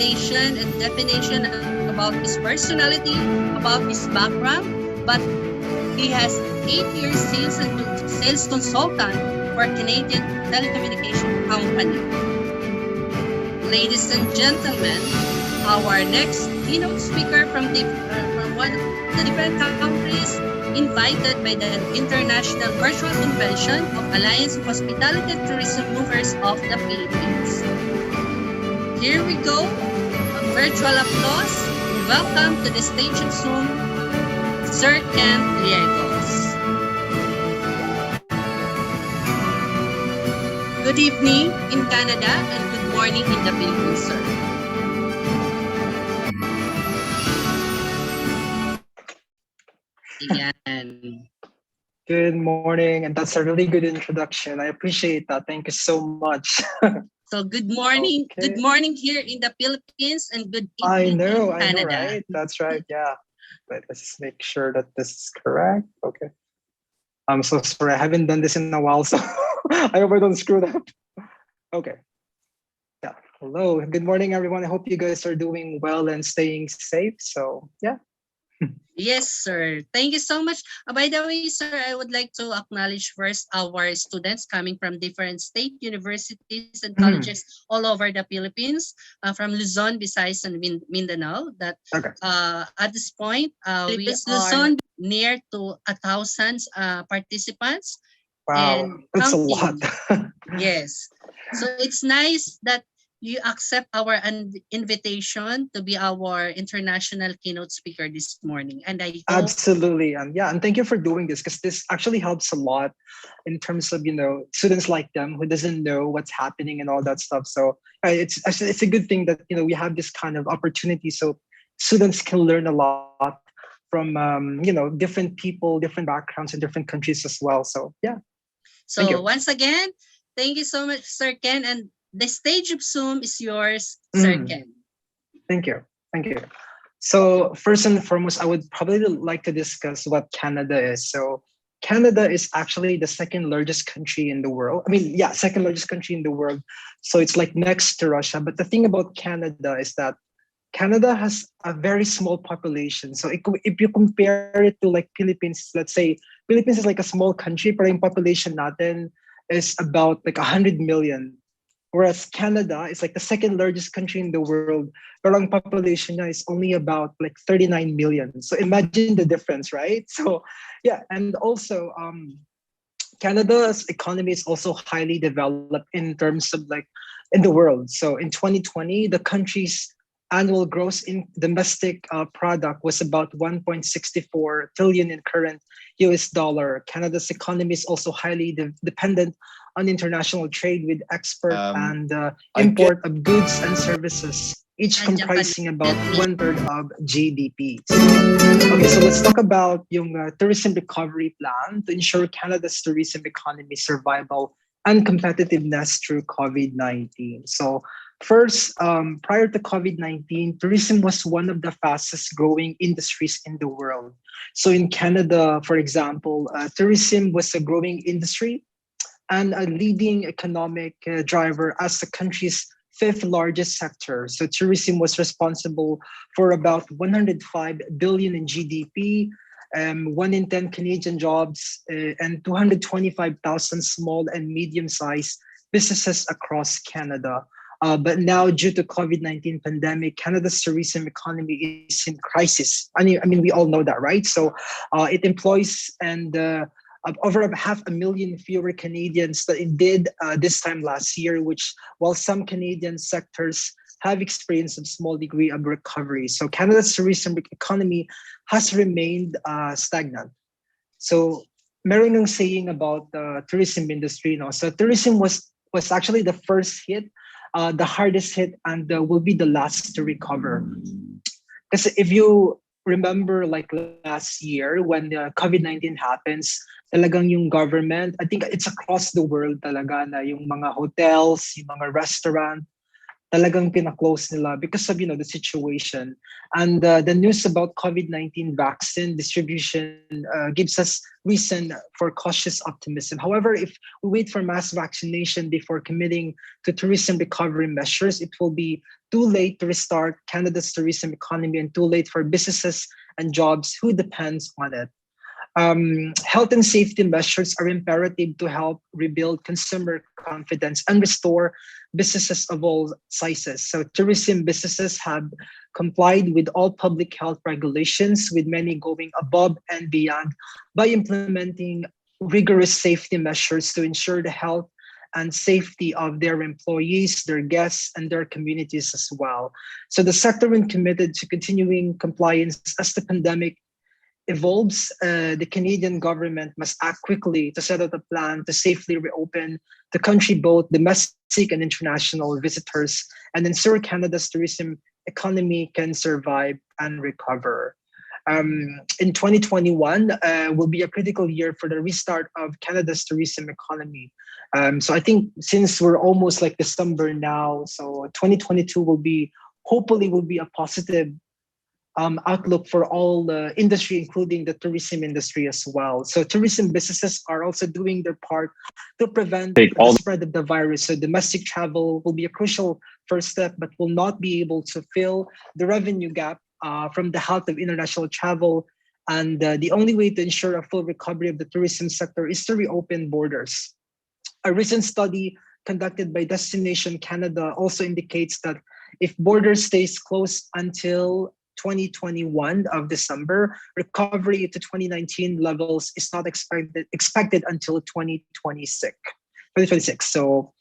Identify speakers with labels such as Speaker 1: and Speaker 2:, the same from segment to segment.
Speaker 1: explanation and definition about his personality, about his background, but he has 8 years sales consultant for Canadian telecommunication company. Ladies and gentlemen, our next keynote speaker from one of the different countries invited by the International Virtual Convention of Alliance of Hospitality and Tourism Movers of the Philippines. Here we go, a virtual applause, and welcome to the stage of Zoom, Sir Ken Riegos. Good evening in Canada and good morning in the Philippines, sir. Ayan.
Speaker 2: Good morning, and that's a really good introduction. I appreciate that. Thank you so much.
Speaker 1: So good morning. Okay. Good morning here in the Philippines and good evening in Canada.
Speaker 2: I know, right? That's right, yeah. But let's just make sure that this is correct. Okay. I'm so sorry. I haven't done this in a while, so I hope I don't screw that up. Okay. Yeah. Hello. Good morning, everyone. I hope you guys are doing well and staying safe. So, yeah.
Speaker 1: Yes, sir. Thank you so much. By the way, sir, I would like to acknowledge first our students coming from different state universities and colleges all over the Philippines, from Luzon, Visayas, and Mindanao. That at this point, we are Luzon near to 1,000 participants.
Speaker 2: Wow,
Speaker 1: and
Speaker 2: that's
Speaker 1: counting.
Speaker 2: A lot.
Speaker 1: Yes. So it's nice that you accept our invitation to be our international keynote speaker this morning. And I hope...
Speaker 2: Absolutely. And thank you for doing this, because this actually helps a lot in terms of, students like them who doesn't know what's happening and all that stuff. So it's a good thing that, we have this kind of opportunity so students can learn a lot from, different people, different backgrounds in different countries as well. So, yeah.
Speaker 1: So once again, thank you so much, Sir Ken. And the stage of Zoom is yours, Sir Ken.
Speaker 2: Thank you. So first and foremost, I would probably like to discuss what Canada is. So Canada is actually the second largest country in the world. Second largest country in the world. So it's like next to Russia. But the thing about Canada is that Canada has a very small population. So if you compare it to like Philippines, let's say Philippines is like a small country, but in population natin is about like 100 million. Whereas Canada is like the second largest country in the world, but ang population is only about like 39 million. So imagine the difference, right? So yeah, and also Canada's economy is also highly developed in terms of like in the world. So in 2020, the country's annual gross in domestic product was about 1.64 trillion in current US dollar. Canada's economy is also highly dependent on international trade with export and import of goods and services, each comprising about 1/3 of GDP. Okay, so let's talk about yung tourism recovery plan to ensure Canada's tourism economy survival and competitiveness through COVID-19. So first, prior to COVID-19, tourism was one of the fastest growing industries in the world. So in Canada, for example, tourism was a growing industry and a leading economic driver as the country's fifth largest sector. So tourism was responsible for about 105 billion in GDP, 1 in 10 Canadian jobs, and 225,000 small and medium-sized businesses across Canada. But now, due to COVID-19 pandemic, Canada's tourism economy is in crisis. We all know that, right? So it employs over 500,000 fewer Canadians than it did this time last year, which while some Canadian sectors have experienced a small degree of recovery. So Canada's tourism economy has remained stagnant. So meron ng saying about the tourism industry, so tourism was actually the first hit, the hardest hit, and will be the last to recover. Because if you remember like last year when COVID-19 happens, talagang yung government, I think it's across the world talaga na yung mga hotels, yung mga restaurant, talagang pina-close nila because of the situation. And the news about COVID-19 vaccine distribution gives us reason for cautious optimism. However, if we wait for mass vaccination before committing to tourism recovery measures, it will be too late to restart Canada's tourism economy and too late for businesses and jobs who depends on it. Health and safety measures are imperative to help rebuild consumer confidence and restore businesses of all sizes. So tourism businesses have complied with all public health regulations, with many going above and beyond by implementing rigorous safety measures to ensure the health and safety of their employees, their guests, and their communities as well. So the sector remains committed to continuing compliance as the pandemic evolves. The Canadian government must act quickly to set out a plan to safely reopen the country, both domestic and international visitors, and ensure Canada's tourism economy can survive and recover. In 2021 will be a critical year for the restart of Canada's tourism economy. So I think since we're almost like December now, so 2022 will be hopefully will be a positive outlook for all the industry, including the tourism industry as well. So tourism businesses are also doing their part to prevent
Speaker 3: Take
Speaker 2: the
Speaker 3: all
Speaker 2: spread of the virus. So domestic travel will be a crucial first step, but will not be able to fill the revenue gap from the health of international travel. And the only way to ensure a full recovery of the tourism sector is to reopen borders. A recent study conducted by Destination Canada also indicates that if borders stays closed until 2021 of December, recovery to 2019 levels is not expected until 2026. So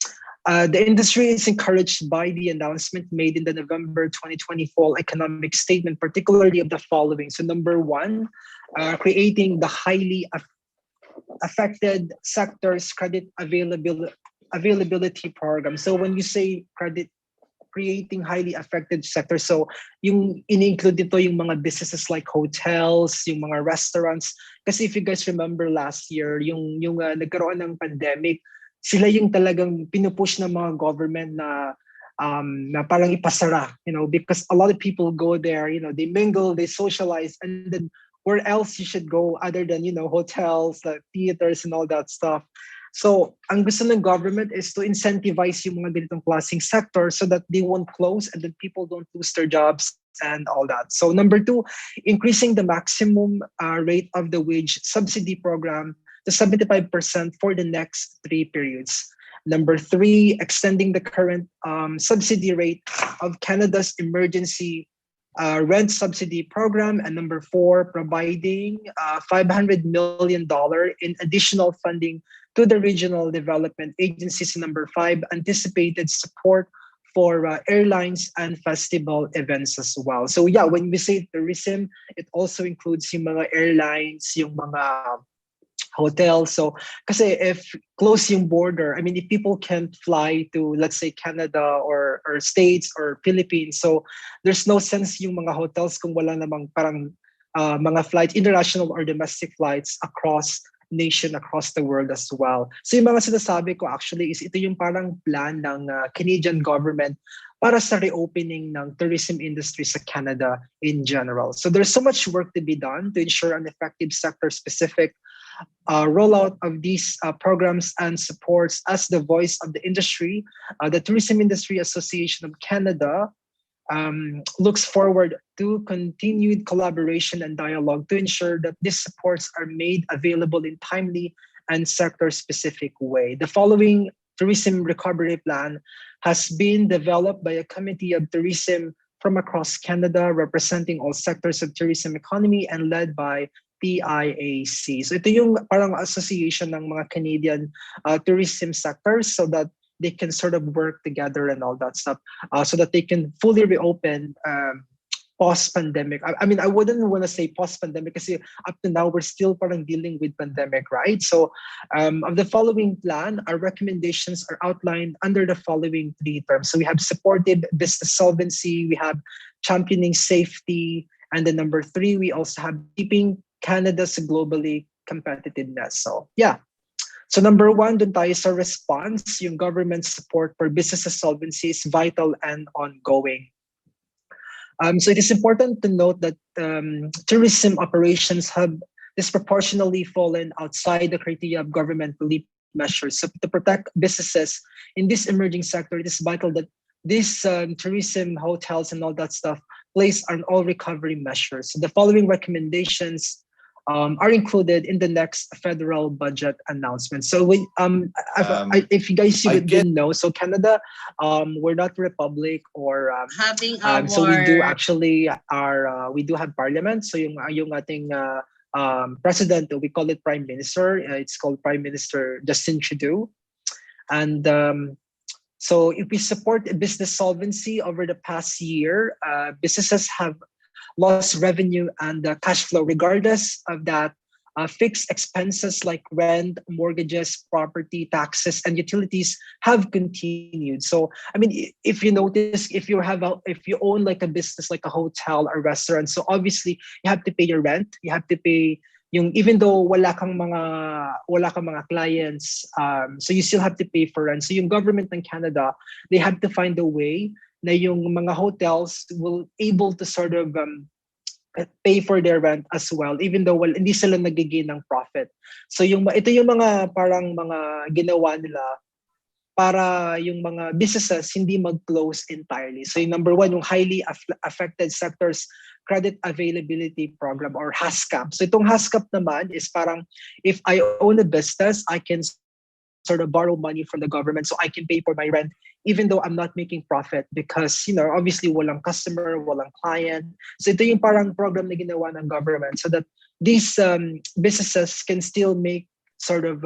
Speaker 2: the industry is encouraged by the announcement made in the November 2020 fall economic statement, particularly of the following. So number one, creating the highly affected sectors credit availability program. So when you say credit creating highly affected sectors, so yung in-include dito yung mga businesses like hotels, yung mga restaurants. Kasi if you guys remember last year, yung nagkaroon ng pandemic, sila yung talagang pinupush ng mga government na parang ipasara, because a lot of people go there, they mingle, they socialize, and then where else you should go other than, hotels, like theaters and all that stuff. So, ang gusto ng government is to incentivize yung mga ganitong klaseng sector so that they won't close and then people don't lose their jobs and all that. So, number two, increasing the maximum rate of the wage subsidy program to 75% for the next 3 periods. Number three, extending the current subsidy rate of Canada's emergency rent subsidy program. And number four, providing $500 million in additional funding to the regional development agencies. Number five, anticipated support for airlines and festival events as well. So yeah, when we say tourism, it also includes yung mga airlines, yung mga hotels. So kasi if close yung border, I mean, if people can't fly to, let's say, Canada or States or Philippines, so there's no sense yung mga hotels kung wala namang parang mga flights, international or domestic flights across nation, across the world as well. So yung mga sinasabi ko actually is ito yung parang plan ng Canadian government para sa reopening ng tourism industry sa Canada in general. So there's so much work to be done to ensure an effective sector-specific rollout of these programs and supports. As the voice of the industry, the Tourism Industry Association of Canada looks forward to continued collaboration and dialogue to ensure that these supports are made available in timely and sector-specific way. The following tourism recovery plan has been developed by a committee of tourism from across Canada, representing all sectors of tourism economy and led by PIAC. So ito yung parang association ng mga Canadian tourism sectors so that they can sort of work together and all that stuff so that they can fully reopen post-pandemic. I mean, I wouldn't want to say post-pandemic because up to now, we're still parang dealing with pandemic, right? So of the following plan, our recommendations are outlined under the following 3 terms. So we have supportive business solvency, we have championing safety, and then number 3, we also have keeping Canada's globally competitiveness. So yeah. So number 1, dun tayo sa response, yung government support for business solvency is vital and ongoing. So it is important to note that tourism operations have disproportionately fallen outside the criteria of government relief measures. So to protect businesses in this emerging sector, it is vital that these tourism hotels and all that stuff place on all recovery measures. So the following recommendations are included in the next federal budget announcement. So if you guys
Speaker 3: I guess
Speaker 2: didn't know, so Canada, we're not republic or
Speaker 1: Having
Speaker 2: so we do
Speaker 1: our
Speaker 2: actually we do have parliament. So yung ating president, we call it prime minister. It's called Prime Minister Justin Trudeau, and so if we support business solvency over the past year, businesses have lost revenue and cash flow. Regardless of that, fixed expenses like rent, mortgages, property taxes, and utilities have continued. So, I mean, if you notice, if you own like a business, like a hotel or restaurant, so obviously you have to pay your rent, you have to pay yung even though wala kang mga clients, so you still have to pay for rent. So yung government ng Canada, they have to find a way na yung mga hotels will able to sort of pay for their rent as well, even though hindi sila nagiging ng profit. So ito yung mga parang mga ginawa nila para yung mga businesses hindi mag-close entirely. So yung number one, yung highly affected sectors credit availability program or HASCAP. So itong HASCAP naman is parang if I own a business, I can sort of borrow money from the government so I can pay for my rent even though I'm not making profit because, obviously walang customer, walang client. So ito yung parang program na ginawa ng government so that these businesses can still make sort of,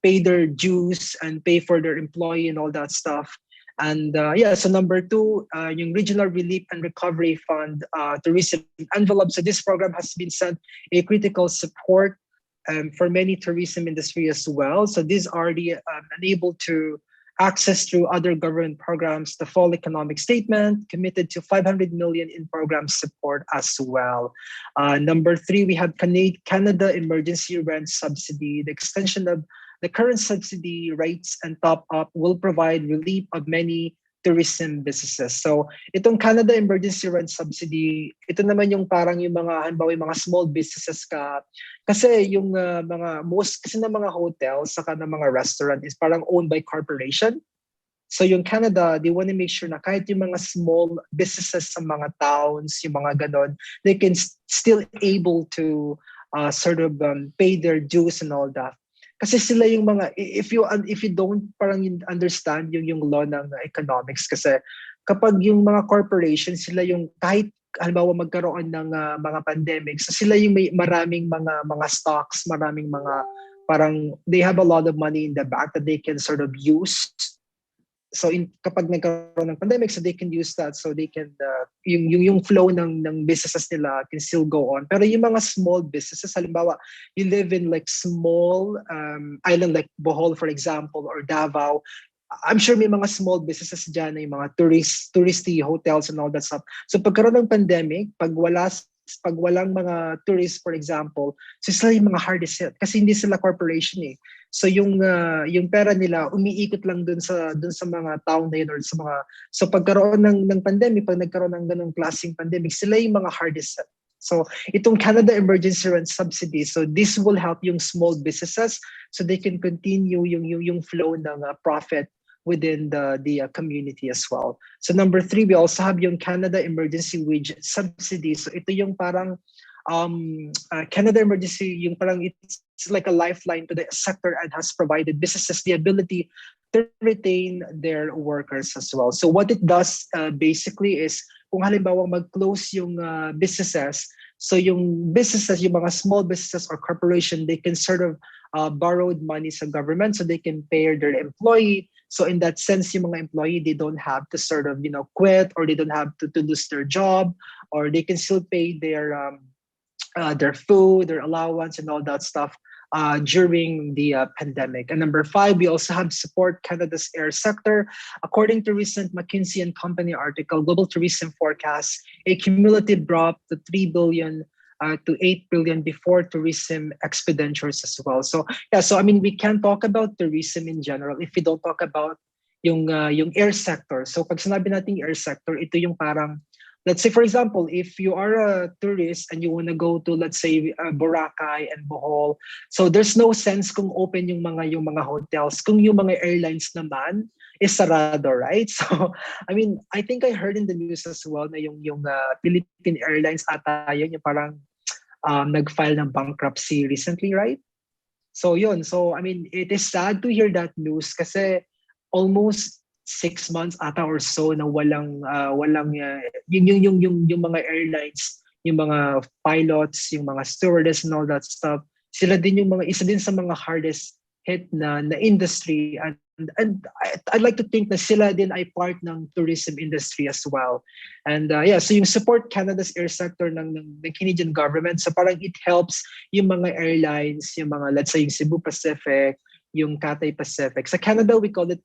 Speaker 2: pay their dues and pay for their employee and all that stuff. And so number two, yung Regional Relief and Recovery Fund tourism envelope. So this program has been sent a critical support for many tourism industry as well. So these are the unable to access through other government programs, the fall economic statement committed to 500 million in program support as well. Number three, we have Canada Emergency Rent Subsidy. The extension of the current subsidy rates and top up will provide relief of many tourism businesses. So itong Canada Emergency Rent Subsidy, ito naman yung parang yung mga halimbawa yung mga small businesses kasi yung most kasi ng mga hotels saka ng mga restaurant is parang owned by corporation. So yung Canada, they want to make sure na kahit yung mga small businesses sa mga towns, yung mga ganon, they can still able to sort of pay their dues and all that. Kasi sila yung mga if you don't parang understand yung law ng economics kasi kapag yung mga corporations sila yung kahit halimbawa magkaroon ng mga pandemic so sila yung may maraming mga stocks, maraming mga parang they have a lot of money in the bank that they can sort of use. So kapag nagkaroon ng pandemic so they can use that so they can yung flow ng businesses nila can still go on. Pero yung mga small businesses halimbawa you live in like small island like Bohol for example or Davao, I'm sure may mga small businesses dyan na yung mga touristy hotels and all that stuff. So pagkaroon ng pandemic, pag walang mga tourists for example, so sila yung mga hardest hit kasi hindi sila corporation eh. So yung pera nila umiikot lang dun sa mga town na yun or sa mga so pagkaroon ng pandemic, pag nagkaroon ng ganung klaseng pandemic, sila yung mga hardest hit. So itong Canada Emergency Rent Subsidy, so this will help yung small businesses so they can continue yung flow ng profit within the community as well. So number three, we also have yung Canada Emergency Wage Subsidy. So ito yung parang Canada Emergency, yung parang it's like a lifeline to the sector and has provided businesses the ability to retain their workers as well. So what it does basically is kung halimbawa mag-close yung businesses, so yung businesses, yung mga small businesses or corporation, they can sort of borrowed money sa government so they can pay their employee. So in that sense, yung mga employee, they don't have to sort of, quit or they don't have to lose their job or they can still pay their food, their allowance and all that stuff during the pandemic. And number five, we also have support Canada's air sector. According to recent McKinsey and Company article, global tourism forecasts a cumulative drop to 3 billion to 8 billion before tourism expenditures as well. So yeah, so I mean, we can talk about tourism in general if we don't talk about yung air sector. So pag sinabi natin air sector, ito yung parang, let's say for example, if you are a tourist and you want to go to, let's say, Boracay and Bohol, so there's no sense kung open yung mga hotels. Kung yung mga airlines naman, is sarado, right? So I mean, I think I heard in the news as well na yung Philippine Airlines ata yun yung parang nag-file ng bankruptcy recently, right? So yun. So I mean, it is sad to hear that news kasi almost 6 months ata or so na walang yung mga airlines, yung mga pilots, yung mga stewardess and all that stuff. Sila din yung mga isa din sa mga hardest hit na industry, and I'd like to think na sila din ay part ng tourism industry as well. And yeah, so yung support Canada's air sector ng Canadian government, so parang it helps yung mga airlines, yung mga, let's say, yung Cebu Pacific, yung Cathay Pacific. Sa Canada, we call it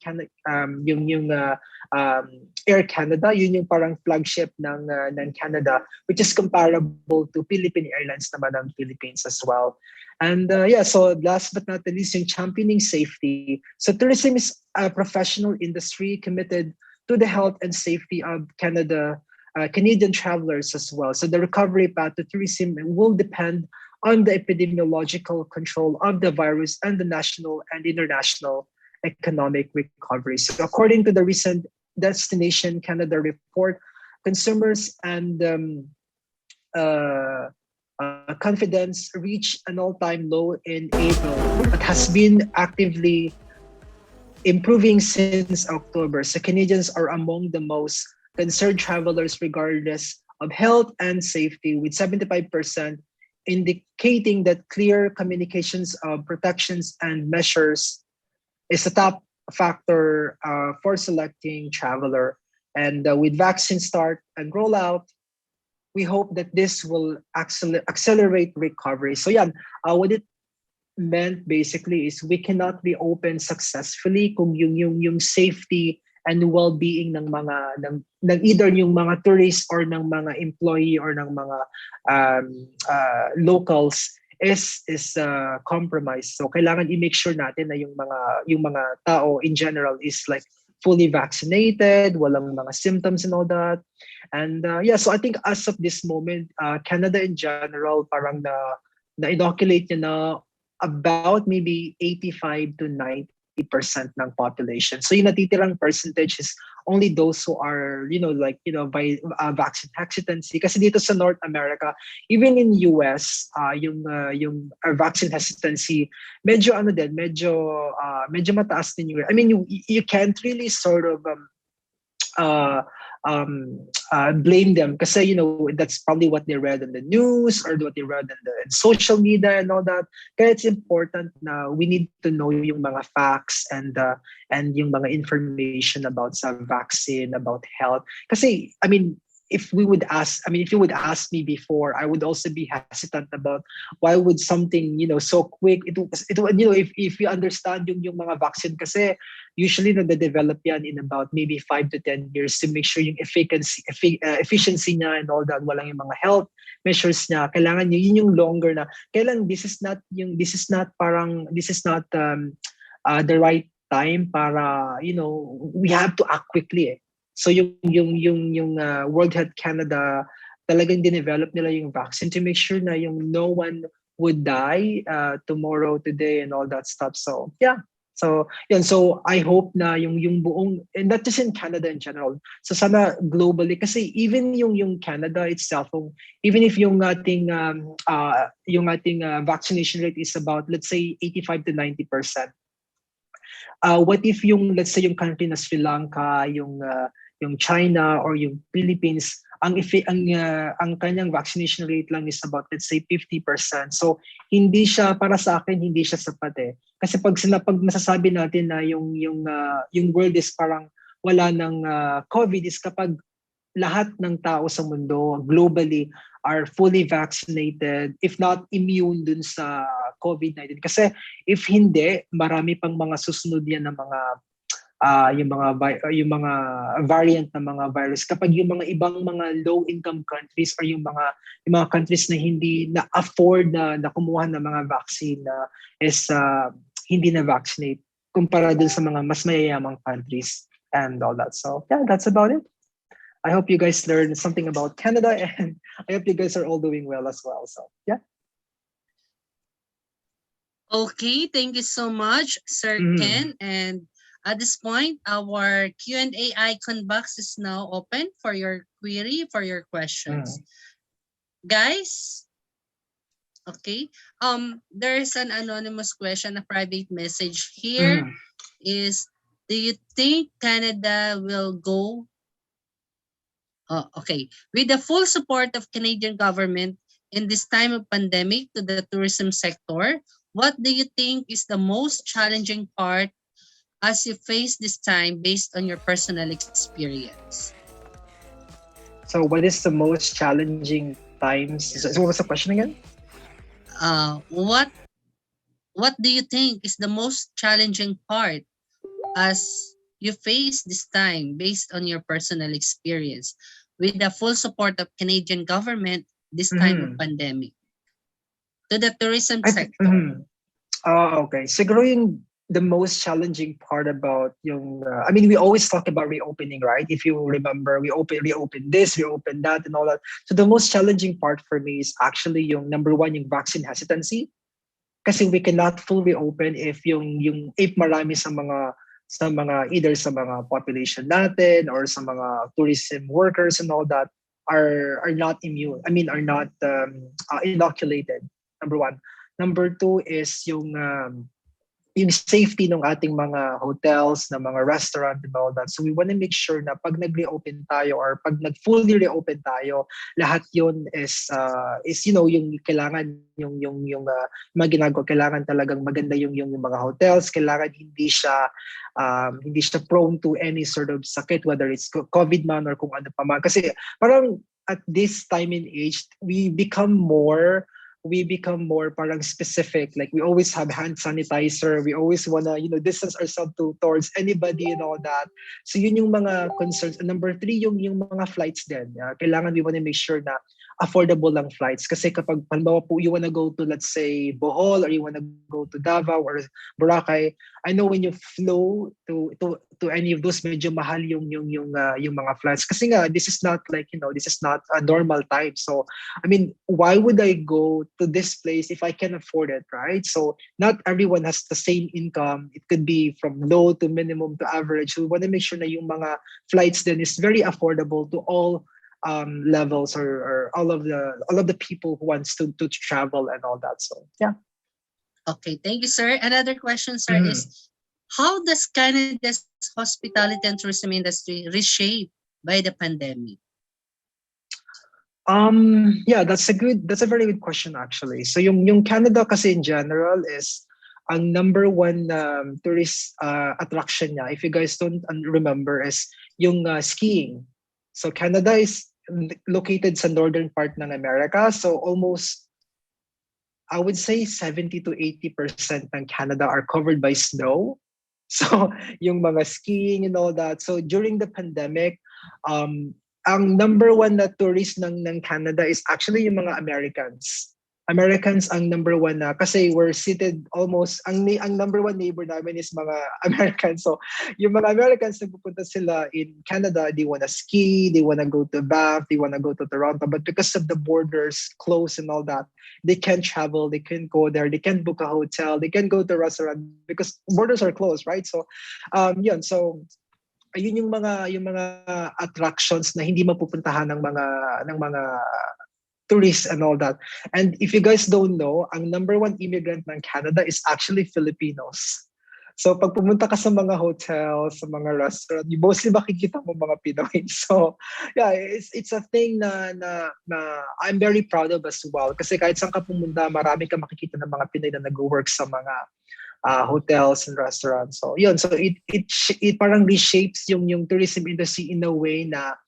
Speaker 2: Air Canada. Yun yung parang flagship ng Canada, which is comparable to Philippine Airlines naman ng Philippines as well. And yeah, so last but not the least, yung championing safety. So tourism is a professional industry committed to the health and safety of Canadian travelers as well. So the recovery path to tourism will depend on the epidemiological control of the virus and the national and international economic recovery. So according to the recent Destination Canada report, consumers and confidence reached an all-time low in April, but has been actively improving since October. So Canadians are among the most concerned travelers regardless of health and safety, with 75% indicating that clear communications of protections and measures is a top factor for selecting traveler. And with vaccine start and rollout, we hope that this will accelerate recovery. So yeah, what it meant basically is we cannot be open successfully kung yung safety and well-being ng either yung mga tourists or ng mga employee or ng mga locals is compromised. So kailangan i-make sure natin na yung mga tao in general is like fully vaccinated, walang mga symptoms and all that. And yeah, so I think as of this moment, Canada in general parang na-inoculate niya na about maybe 85 to 90% ng population. So yung natitirang percentage is only those who are, by vaccine hesitancy. Kasi dito sa North America, even in US, yung vaccine hesitancy, medyo mataas din yung, I mean, you can't really sort of blame them kasi that's probably what they read in the news or what they read in social media and all that. Kaya it's important na we need to know yung mga facts and yung mga information about sa vaccine, about health. Kasi I mean, if you would ask me before, I would also be hesitant about why would something so quick if you understand yung mga vaccine kasi usually nade-develop yan in about maybe 5 to 10 years to make sure yung efficiency niya and all that, walang yung mga health measures niya, kailangan yun yung longer na kailan this is not the right time para we have to act quickly. So yung World Health Canada talagang dinevelop nila yung vaccine to make sure na yung no one would die tomorrow, today, and all that stuff. So yeah. So yun. So I hope na yung buong, and not just in Canada in general. So sana globally kasi even yung Canada itself, even if yung ating vaccination rate is about, let's say, 85 to 90%. What if let's say yung country na Sri Lanka, yung China or yung Philippines, ang kanyang vaccination rate lang is about, let's say, 50%. So hindi siya, para sa akin, hindi siya sapat eh. Kasi pag masasabi natin na yung world is parang wala ng COVID is kapag lahat ng tao sa mundo globally are fully vaccinated, if not immune dun sa COVID-19. Kasi if hindi, marami pang mga susunod yan ng mga yung mga variant ng mga virus kapag yung mga ibang mga low income countries or yung mga countries na hindi na afford na kumuha ng mga vaccine na is hindi na vaccinate kumpara dun sa mga mas mayayamang countries and all that. So yeah, that's about it. I hope you guys learned something about Canada, and I hope you guys are all doing well as well. So yeah.
Speaker 1: Okay, thank you so much, Sir Ken. And At this point, our Q&A icon box is now open for your query, for your questions.
Speaker 2: Mm.
Speaker 1: Guys, okay. There is an anonymous question, a private message here
Speaker 2: Mm.
Speaker 1: is, do you think Canada will go okay, with the full support of Canadian government in this time of pandemic to the tourism sector, what do you think is the most challenging part as you face this time based on your personal experience?
Speaker 2: So what is the most challenging times? So what was the question again?
Speaker 1: What do you think is the most challenging part as you face this time based on your personal experience with the full support of Canadian government this time of
Speaker 2: Mm-hmm.
Speaker 1: pandemic to the tourism sector?
Speaker 2: Okay. Siguro yung the most challenging part about yung I mean we always talk about reopening, right? If you remember, reopen this, reopen that and all that. So the most challenging part for me is actually yung number one, yung vaccine hesitancy. Kasi we cannot full reopen if marami sa mga either sa mga population natin or sa mga tourism workers and all that are not immune. I mean are not inoculated. Number one. Number two is yung safety ng ating mga hotels, ng mga restaurant and all that. So we want to make sure na pag nag-reopen tayo or pag nag-fully reopen tayo, lahat yun is yung kailangan yung mga ginagawa, kailangan talagang maganda yung mga hotels, kailangan hindi siya prone to any sort of sakit, whether it's COVID man or kung ano pa man. Kasi parang at this time and age, we become more parang specific. Like we always have hand sanitizer. We always wanna, distance ourselves towards anybody and all that. So yun yung mga concerns. And number three, yung mga flights din. Kailangan we wanna make sure na affordable lang flights. Kasi kapag, halimbawa po, you wanna go to, let's say, Bohol or you wanna go to Davao or Boracay, I know when you flow to any of those, medyo mahal yung mga flights. Kasi nga, this is not a normal time. So I mean, why would I go to this place if I can afford it, right? So not everyone has the same income. It could be from low to minimum to average. So we want to make sure na yung mga flights then is very affordable to all levels or all of the people who wants to travel and all that. So yeah.
Speaker 1: Okay, thank you, sir. Another question, sir,
Speaker 2: Mhm.
Speaker 1: is how does Canada's hospitality and tourism industry reshape by the pandemic?
Speaker 2: Yeah, that's a very good question actually. So yung Canada kasi in general is ang number one tourist attraction niya, if you guys don't remember, is yung skiing. So Canada is located sa northern part ng America. So almost I would say 70 to 80% ng Canada are covered by snow. So yung mga skiing and all that. So during the pandemic, ang number one na tourist ng Canada is actually yung mga Americans. Americans ang number one na kasi we're seated almost ang number one neighbor namin is mga Americans. So yung mga Americans nagpupunta sila in Canada, they wanna ski, they wanna go to Banff, they wanna go to Toronto, but because of the borders closed and all that, they can't travel, they can't go there, they can't book a hotel, they can't go to a restaurant because borders are closed, right? So yun, so ayun yung mga attractions na hindi mapupuntahan ng mga tourists and all that. And if you guys don't know, ang number one immigrant ng Canada is actually Filipinos. So pag pumunta ka sa mga hotels, sa mga restaurant, you mostly makikita mo mga Pinoy. So yeah, it's a thing na I'm very proud of as well. Kasi kahit saan ka pumunta, marami ka makikita ng mga Pinoy na nag-work sa mga hotels and restaurants. So yun, so it parang reshapes yung tourism industry in a way na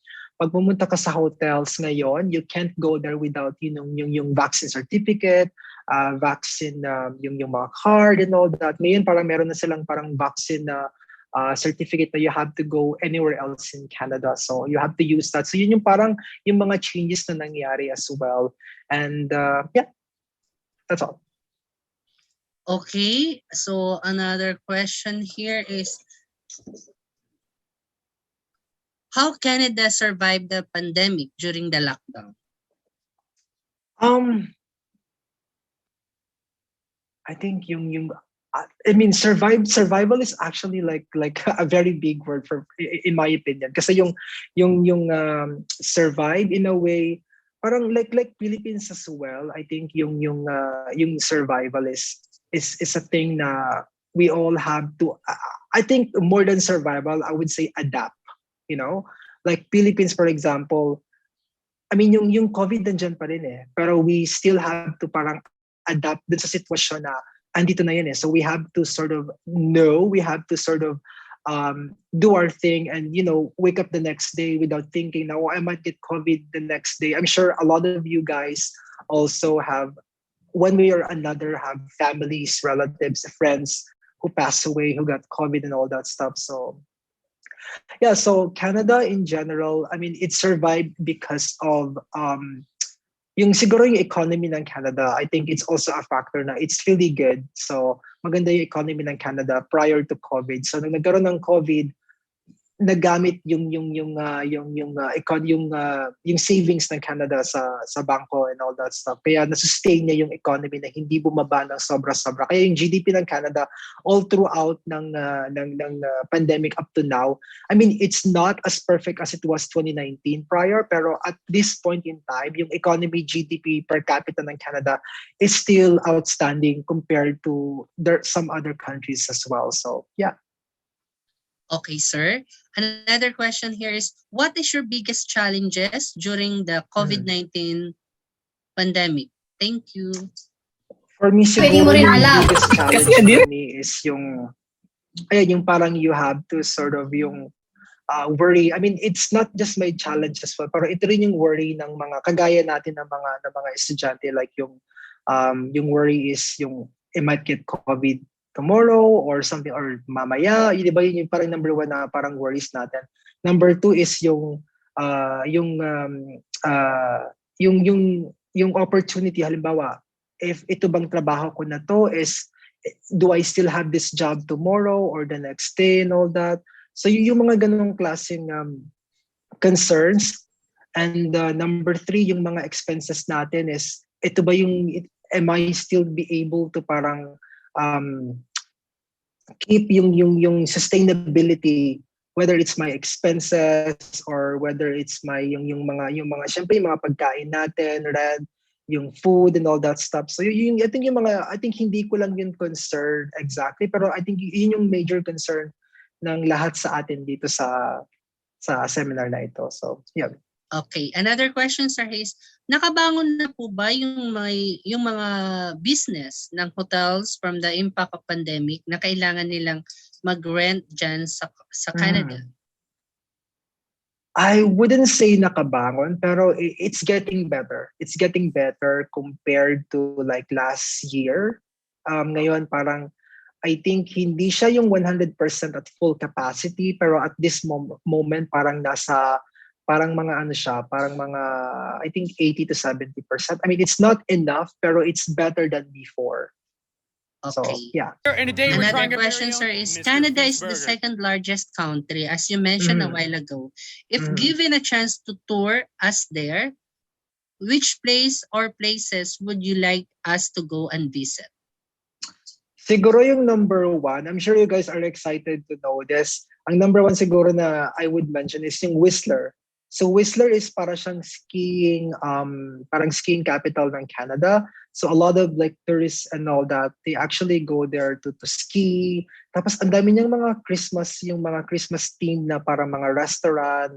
Speaker 2: pag pumunta ka sa hotels ngayon, you can't go there without yung vaccine certificate, vaccine yung mga card and all that. Ngayon parang meron na silang parang vaccine certificate na you have to go anywhere else in Canada. So you have to use that. So yun yung parang yung mga changes na nangyari as well. And yeah, that's all.
Speaker 1: Okay, so another question here is how Canada survived the pandemic during the lockdown?
Speaker 2: Um, I think yung I mean, survival is actually like a very big word for in my opinion. Kasi yung survive in a way, parang like Philippines as well. I think yung survival is a thing na we all have to. I think more than survival, I would say adapt. You know, like Philippines, for example. I mean, yung COVID nandiyan pa rin eh. Pero we still have to parang adapt dun sa sitwasyon na andito na yun eh. So we have to sort of know, we have to sort of do our thing and, wake up the next day without thinking, now I might get COVID the next day. I'm sure a lot of you guys also have, one way or another, have families, relatives, friends who passed away, who got COVID and all that stuff. So yeah, so Canada in general, I mean, it survived because of yung siguro yung economy ng Canada. I think it's also a factor na it's really good. So maganda yung economy ng Canada prior to COVID. So nung nagkaroon ng COVID, nagamit yung savings ng Canada sa bangko and all that stuff. Kaya na-sustain niya yung economy na hindi bumaba ng sobra-sobra. Kaya yung GDP ng Canada all throughout ng pandemic up to now, I mean, it's not as perfect as it was 2019 prior, pero at this point in time, yung economy GDP per capita ng Canada is still outstanding compared to some other countries as well. So, yeah.
Speaker 1: Okay, sir. Another question here is, what is your biggest challenges during the COVID-19 pandemic? Thank you.
Speaker 2: For me,
Speaker 3: Pwede mo
Speaker 2: siguro
Speaker 3: rin
Speaker 2: yung
Speaker 3: alam.
Speaker 2: biggest challenge
Speaker 4: Kasi
Speaker 2: for me is yung parang you have to sort of yung worry. I mean, it's not just my challenge as well, pero ito rin yung worry ng mga kagaya natin ng mga estudyante, like yung worry is yung I might get COVID tomorrow or something, or mamaya, yun, di ba yun yung parang number one na parang worries natin. Number two is yung opportunity. Halimbawa, if ito bang trabaho ko na to is, do I still have this job tomorrow or the next day and all that. So yung mga ganong klaseng concerns. And number three, yung mga expenses natin is, ito ba am I still be able to parang keep yung sustainability, whether it's my expenses or whether it's my yung mga syempre yung mga pagkain natin, rent, yung food and all that stuff. So I think hindi ko lang yung concern exactly, pero I think yun yung major concern ng lahat sa atin dito sa seminar na ito. So, yeah.
Speaker 1: Okay, another question, Sir Hayes. Nakabangon na po ba yung mga business ng hotels from the impact of pandemic na kailangan nilang mag-rent dyan sa Canada?
Speaker 2: I wouldn't say nakabangon, pero it's getting better. It's getting better compared to like last year. Ngayon parang I think hindi siya yung 100% at full capacity, pero at this moment parang I think 80 to 70%. I mean, it's not enough, pero it's better than before.
Speaker 1: Okay.
Speaker 2: So, yeah.
Speaker 1: Another question, sir, is Canada is the second largest country, as you mentioned a while ago. If given a chance to tour us there, which place or places would you like us to go and visit?
Speaker 2: Siguro yung number one, I'm sure you guys are excited to know this. Ang number one siguro na I would mention is yung Whistler. So Whistler is para siyang parang skiing capital ng Canada. So a lot of like tourists and all that, they actually go there to ski. Tapos ang dami niyang mga Christmas theme na para mga restaurant,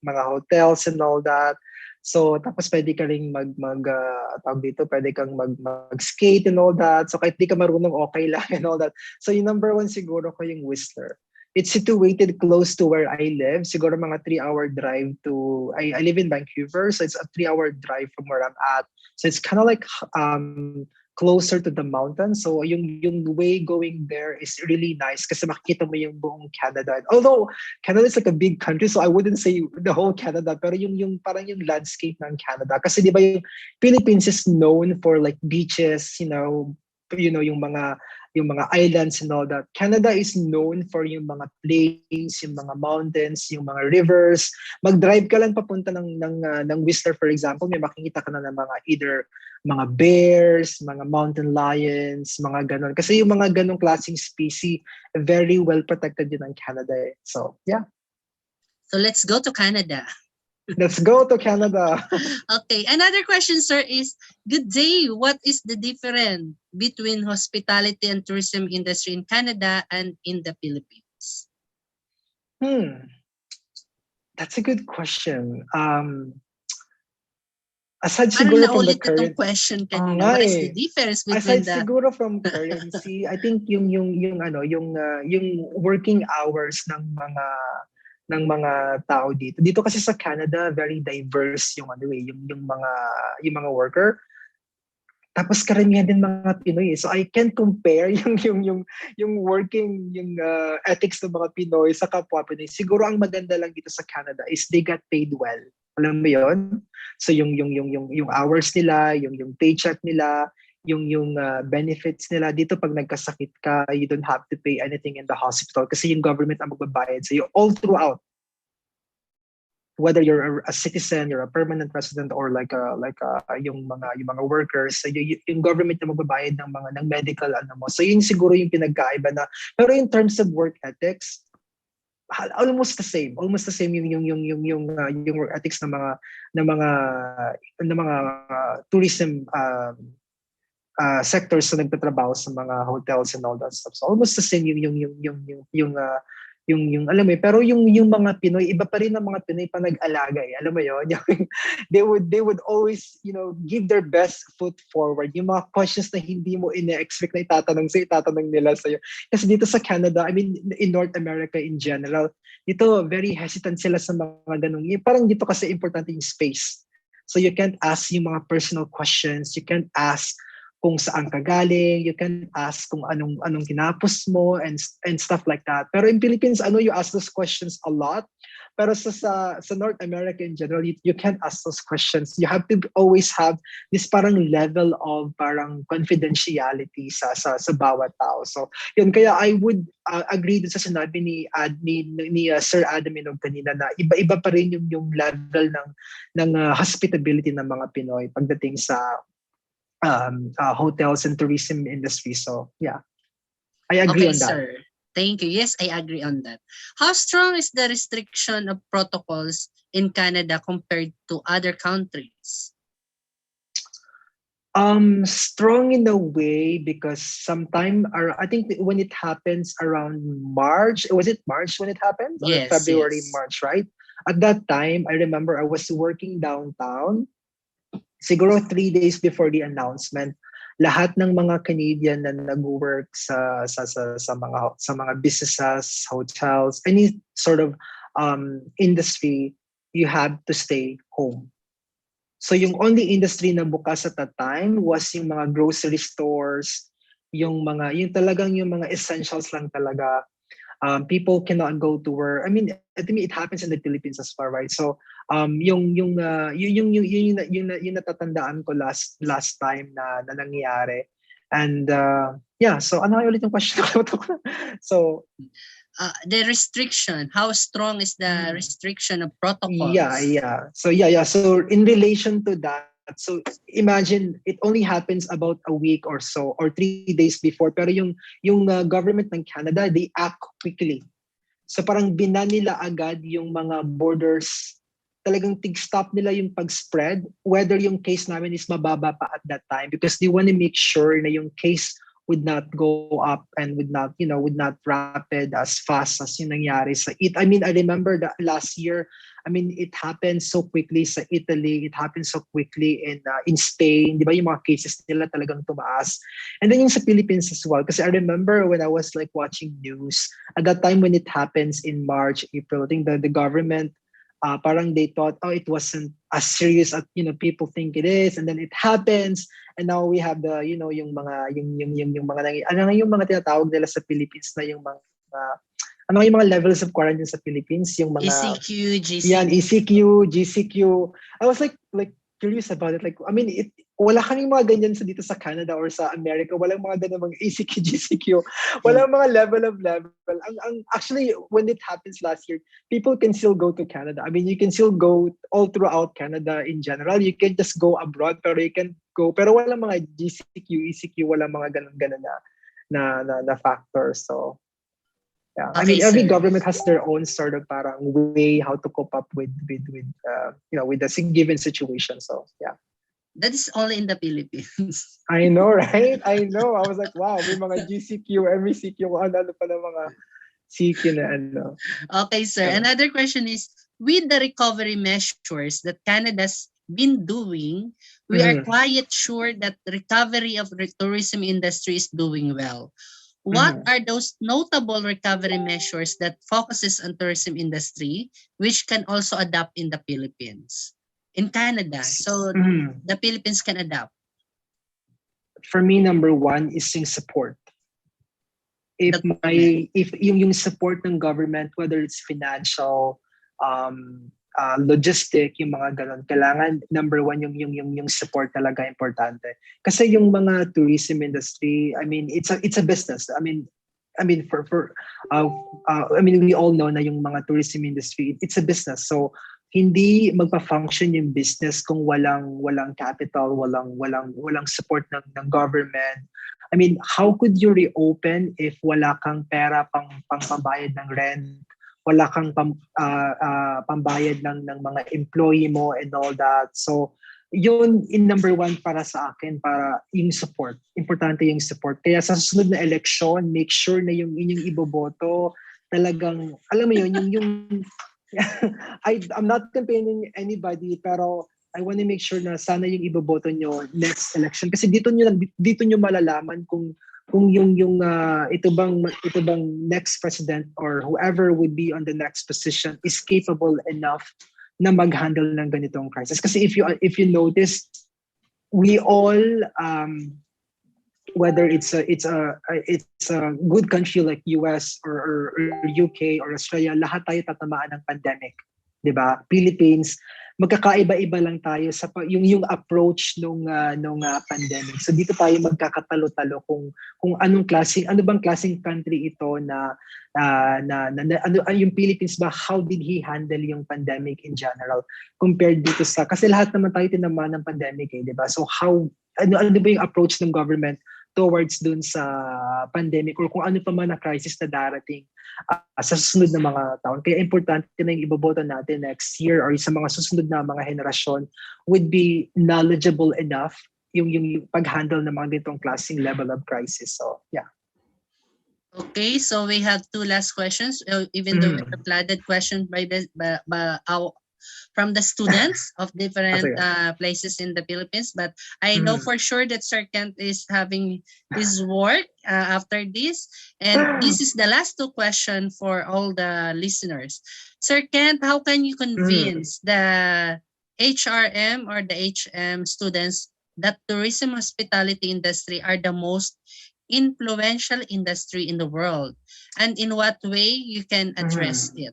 Speaker 2: mga hotels and all that. So tapos pwede ka ring pwede kang mag-skate and all that. So kahit di ka marunong, okay lang and all that. So yung number one siguro ko yung Whistler. It's situated close to where I live. Siguro mga 3-hour drive to, I live in Vancouver, so it's a 3-hour drive from where I'm at. So it's kind of like closer to the mountains. So yung way going there is really nice kasi makikita mo yung buong Canada. Although Canada is like a big country, so I wouldn't say the whole Canada, pero yung parang yung landscape ng Canada. Kasi di ba yung Philippines is known for like beaches, yung yung mga islands and all that. Canada is known for yung mga plains, yung mga mountains, yung mga rivers. Mag-drive ka lang papunta ng Whistler, for example, may makikita ka na ng mga either mga bears, mga mountain lions, mga ganon. Kasi yung mga ganong klaseng species, very well protected yun ng Canada. So, yeah.
Speaker 1: So let's go to Canada.
Speaker 2: Let's go to Canada.
Speaker 1: Okay, another question, sir, is good day. What is the difference between hospitality and tourism industry in Canada and in the Philippines?
Speaker 2: That's a good question. Aside
Speaker 1: Parang
Speaker 2: siguro from the
Speaker 1: naulit itong
Speaker 2: current,
Speaker 1: question kanina. What is the difference between
Speaker 2: aside
Speaker 1: the...
Speaker 2: siguro from currency, I think yung working hours ng mga tao dito. Dito kasi sa Canada, very diverse yung mga worker. Tapos karamihan din mga Pinoy. So I can't compare yung working ethics ng mga Pinoy sa kapwa Pinoy. Siguro ang maganda lang dito sa Canada is they got paid well. Alam mo 'yon? So yung hours nila, yung paycheck nila, yung benefits nila dito pag nagkasakit ka, you don't have to pay anything in the hospital kasi yung government ang magbabayad sa all throughout. Whether you're a citizen, you're a permanent resident, or yung mga workers, so yung government na magbabayad ng medical mo. So yun siguro yung pinagkaiba na. Pero in terms of work ethics, almost the same yung work ethics ng mga tourism sectors na nagtatrabaho sa mga hotels and all that stuff. So almost the same yung alam mo pero yung mga Pinoy iba pa rin ang mga Pinoy pa nag-alaga alam mo yon they would always give their best foot forward yung mga questions na hindi mo ine-expect na itatanong nila sa iyo kasi dito sa Canada, I mean in North America in general, dito very hesitant sila sa mga ganung parang dito kasi importante yung space, so you can't ask yung mga personal questions, you can't ask kung saan ka galing, you can ask kung anong tinapos mo and stuff like that. Pero in Philippines, you ask those questions a lot. Pero sa North America in general, you can't ask those questions. You have to always have this parang level of parang confidentiality sa bawat tao. So, yun kaya I would agree dun sa sinabi ni Sir Adam Minog kanina na iba-iba pa rin yung level ng hospitality ng mga Pinoy pagdating sa hotels and tourism industry. So yeah, I agree on that.
Speaker 1: Sir. Thank you. Yes, I agree on that. How strong is the restriction of protocols in Canada compared to other countries?
Speaker 2: Strong in a way because I think when it happens around March, was it March when it happened?
Speaker 1: Yes,
Speaker 2: or February,
Speaker 1: yes.
Speaker 2: March, right? At that time, I remember I was working downtown. Siguro 3 days before the announcement, lahat ng mga Canadian na nag-work sa mga businesses, hotels, any sort of industry, you have to stay home. So yung only industry na bukas at that time was yung mga grocery stores, yung talagang yung mga essentials lang talaga. People cannot go to work. I mean, it happens in the Philippines as well, right? So, yung natatandaan ko last time na nangyari. And yeah, so ano ulit yung question ko? So,
Speaker 1: the restriction, how strong is the restriction of protocols?
Speaker 2: Yeah. So so in relation to that, so imagine it only happens about a week or so or 3 days before, pero yung government ng Canada, they act quickly. So parang binan nila agad yung mga borders, talagang tig-stop nila yung pag-spread, whether yung case namin is mababa pa at that time, because they want to make sure na yung case would not go up and would not rapid as fast as yung nangyari sa it. I mean, I remember that last year, I mean, it happened so quickly sa Italy, it happened so quickly in Spain, di ba yung mga cases nila talagang tumaas. And then yung sa Philippines as well, kasi I remember when I was like watching news, at that time when it happens in March, April, I think the government, parang they thought, it wasn't as serious as people think it is, and then it happens, and now we have the yung mga yung mga tinatawag nila sa Philippines na yung mga yung mga levels of quarantine sa Philippines, yung mga
Speaker 1: ECQ, GCQ.
Speaker 2: yan, ECQ, GCQ. I was like curious about it. Like, I mean, wala kaming mga ganyan dito sa Canada or sa America. Walang mga ganyan mga ACQ, GCQ. Walang mga level. Actually, when it happens last year, people can still go to Canada. I mean, you can still go all throughout Canada in general. You can just go abroad, pero you can go. Pero walang mga GCQ, ECQ, walang mga ganun na factor. So, yeah, I
Speaker 1: Okay,
Speaker 2: mean, every
Speaker 1: sir.
Speaker 2: government has their own sort of parang way how to cope up with with the given situation. So yeah,
Speaker 1: That is only in the Philippines.
Speaker 2: I know, right? I know. I was like, wow, may mga GCQ, MCQ, ano pa na mga CQ na ano.
Speaker 1: Okay, sir.
Speaker 2: So,
Speaker 1: Another question is, with the recovery measures that Canada's been doing, we are
Speaker 2: mhm,
Speaker 1: quite sure that the recovery of the tourism industry is doing well. What
Speaker 2: mhm.
Speaker 1: are those notable recovery measures that focuses on tourism industry, which can also adapt in the Philippines, in Canada? So
Speaker 2: Mhm.
Speaker 1: the Philippines can adapt.
Speaker 2: For me, number one is yung support.
Speaker 1: The government.
Speaker 2: If yung support ng government, whether it's financial, logistic, yung mga ganun, kailangan number one yung support talaga importante. Kasi yung mga tourism industry, I mean, it's a business. I mean I mean, we all know na yung mga tourism industry, it's a business. So hindi magpa-function yung business kung walang capital, walang support ng government. I mean, how could you reopen if wala kang pera pang pambayad ng rent, wala kang pambayad ng mga employee mo and all that. So yun in number one para sa akin, para yung support. Importante yung support. Kaya sa susunod na election, make sure na yung inyong iboboto talagang, alam mo yun, yung I'm not campaigning anybody, pero I want to make sure na sana yung iboboto nyo next election, kasi dito nyo malalaman kung ito bang next president or whoever would be on the next position is capable enough na mag-handle ng ganitong crisis. Kasi if you notice, we all whether it's a good country like US or UK or Australia, lahat tayo tatamaan ng pandemic, 'di ba? Philippines, magkakaiba-iba lang tayo sa yung approach nung pandemic. So dito tayo magkakatalo-talo kung ano bang klaseng country ito yung Philippines ba, how did he handle yung pandemic in general compared dito kasi lahat naman tayo tinamaan ng pandemic, 'di ba? So ano ba yung approach ng government towards dun sa pandemic or kung ano pa man na crisis na darating sa susunod na mga taon. Kaya importante na yung iboboto natin next year or sa mga susunod na mga henerasyon would be knowledgeable enough yung pag-handle ng mga ganitong klaseng level of crisis. So, yeah.
Speaker 1: Okay, so we have two last questions, even though we have flooded questions from the students of different places in the Philippines. But I know for sure that Sir Kent is having his work after this. And this is the last two questions for all the listeners. Sir Kent, how can you convince the HRM or the HM students that tourism hospitality industry are the most influential industry in the world, and in what way you can address it?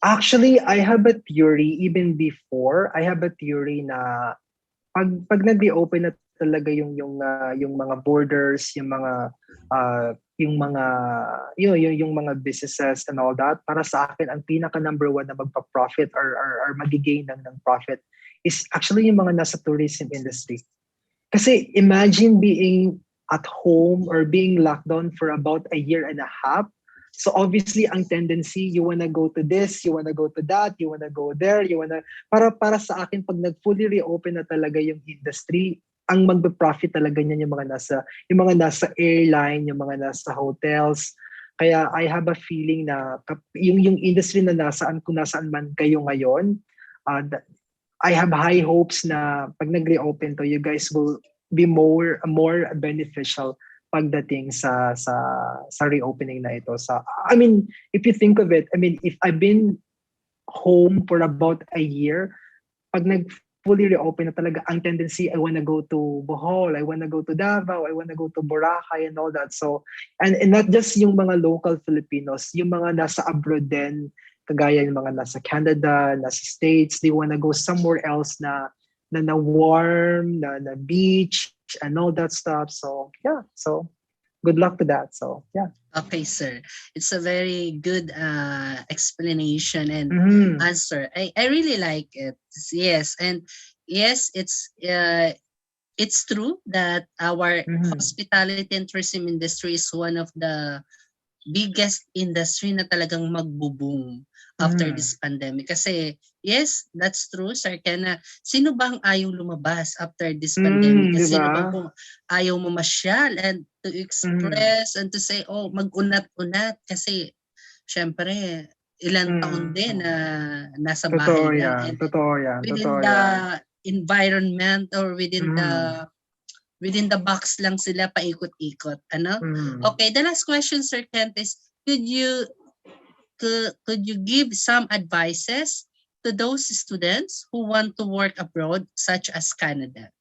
Speaker 2: Actually, I have a theory even before. I have a theory na pag nag-reopen na talaga yung mga borders, yung mga businesses and all that, para sa akin ang pinaka number one na magpa-profit or magigain ng profit is actually yung mga nasa tourism industry. Kasi imagine being at home or being locked down for about a year and a half. So obviously, ang tendency, you wanna go to this, you wanna go to that, you wanna go there, para sa akin, pag nag-fully reopen na talaga yung industry, ang magbe-profit talaga niyan yung mga nasa airline, yung mga nasa hotels. Kaya I have a feeling na yung industry na kung nasaan man kayo ngayon, I have high hopes na pag nag-reopen to, you guys will be more beneficial pagdating sa reopening na ito. I mean, if you think of it, I mean, if I've been home for about a year, pag fully reopen na talaga, ang tendency, I wanna go to Bohol, I wanna go to Davao, I wanna go to Boracay and all that. So, and not just yung mga local Filipinos, yung mga nasa abroad din, kagaya yung mga nasa Canada, nasa States, they wanna go somewhere else na warm, na beach, and all that stuff. So yeah, so good luck to that. So yeah.
Speaker 1: Okay, sir. It's a very good explanation and
Speaker 2: Mm-hmm.
Speaker 1: answer. I really like it. Yes, and yes, it's true that our
Speaker 2: Mm-hmm.
Speaker 1: hospitality and tourism industry is one of the biggest industry na talagang magbo-boom after
Speaker 2: Mm-hmm.
Speaker 1: this pandemic. Kasi yes, that's true, Sir Ken, na sino bang ayaw lumabas after this pandemic?
Speaker 2: Mm, di
Speaker 1: Sino bang
Speaker 2: ba?
Speaker 1: kung ayaw mamasyal and to
Speaker 2: Mm-hmm.
Speaker 1: express and to say, oh, mag-unat-unat kasi syempre, ilang taon din
Speaker 2: Mm-hmm.
Speaker 1: na nasa
Speaker 2: Totoo
Speaker 1: bahay lang
Speaker 2: yan.
Speaker 1: and
Speaker 2: Totoo yan.
Speaker 1: within
Speaker 2: Totoo
Speaker 1: the
Speaker 2: yan.
Speaker 1: environment or
Speaker 2: Mm-hmm.
Speaker 1: within the box lang sila paikot-ikot, ano?
Speaker 2: Mm-hmm.
Speaker 1: Okay, the last question, Sir Kent, is could you give some advices to those students who want to work abroad, such as Canada?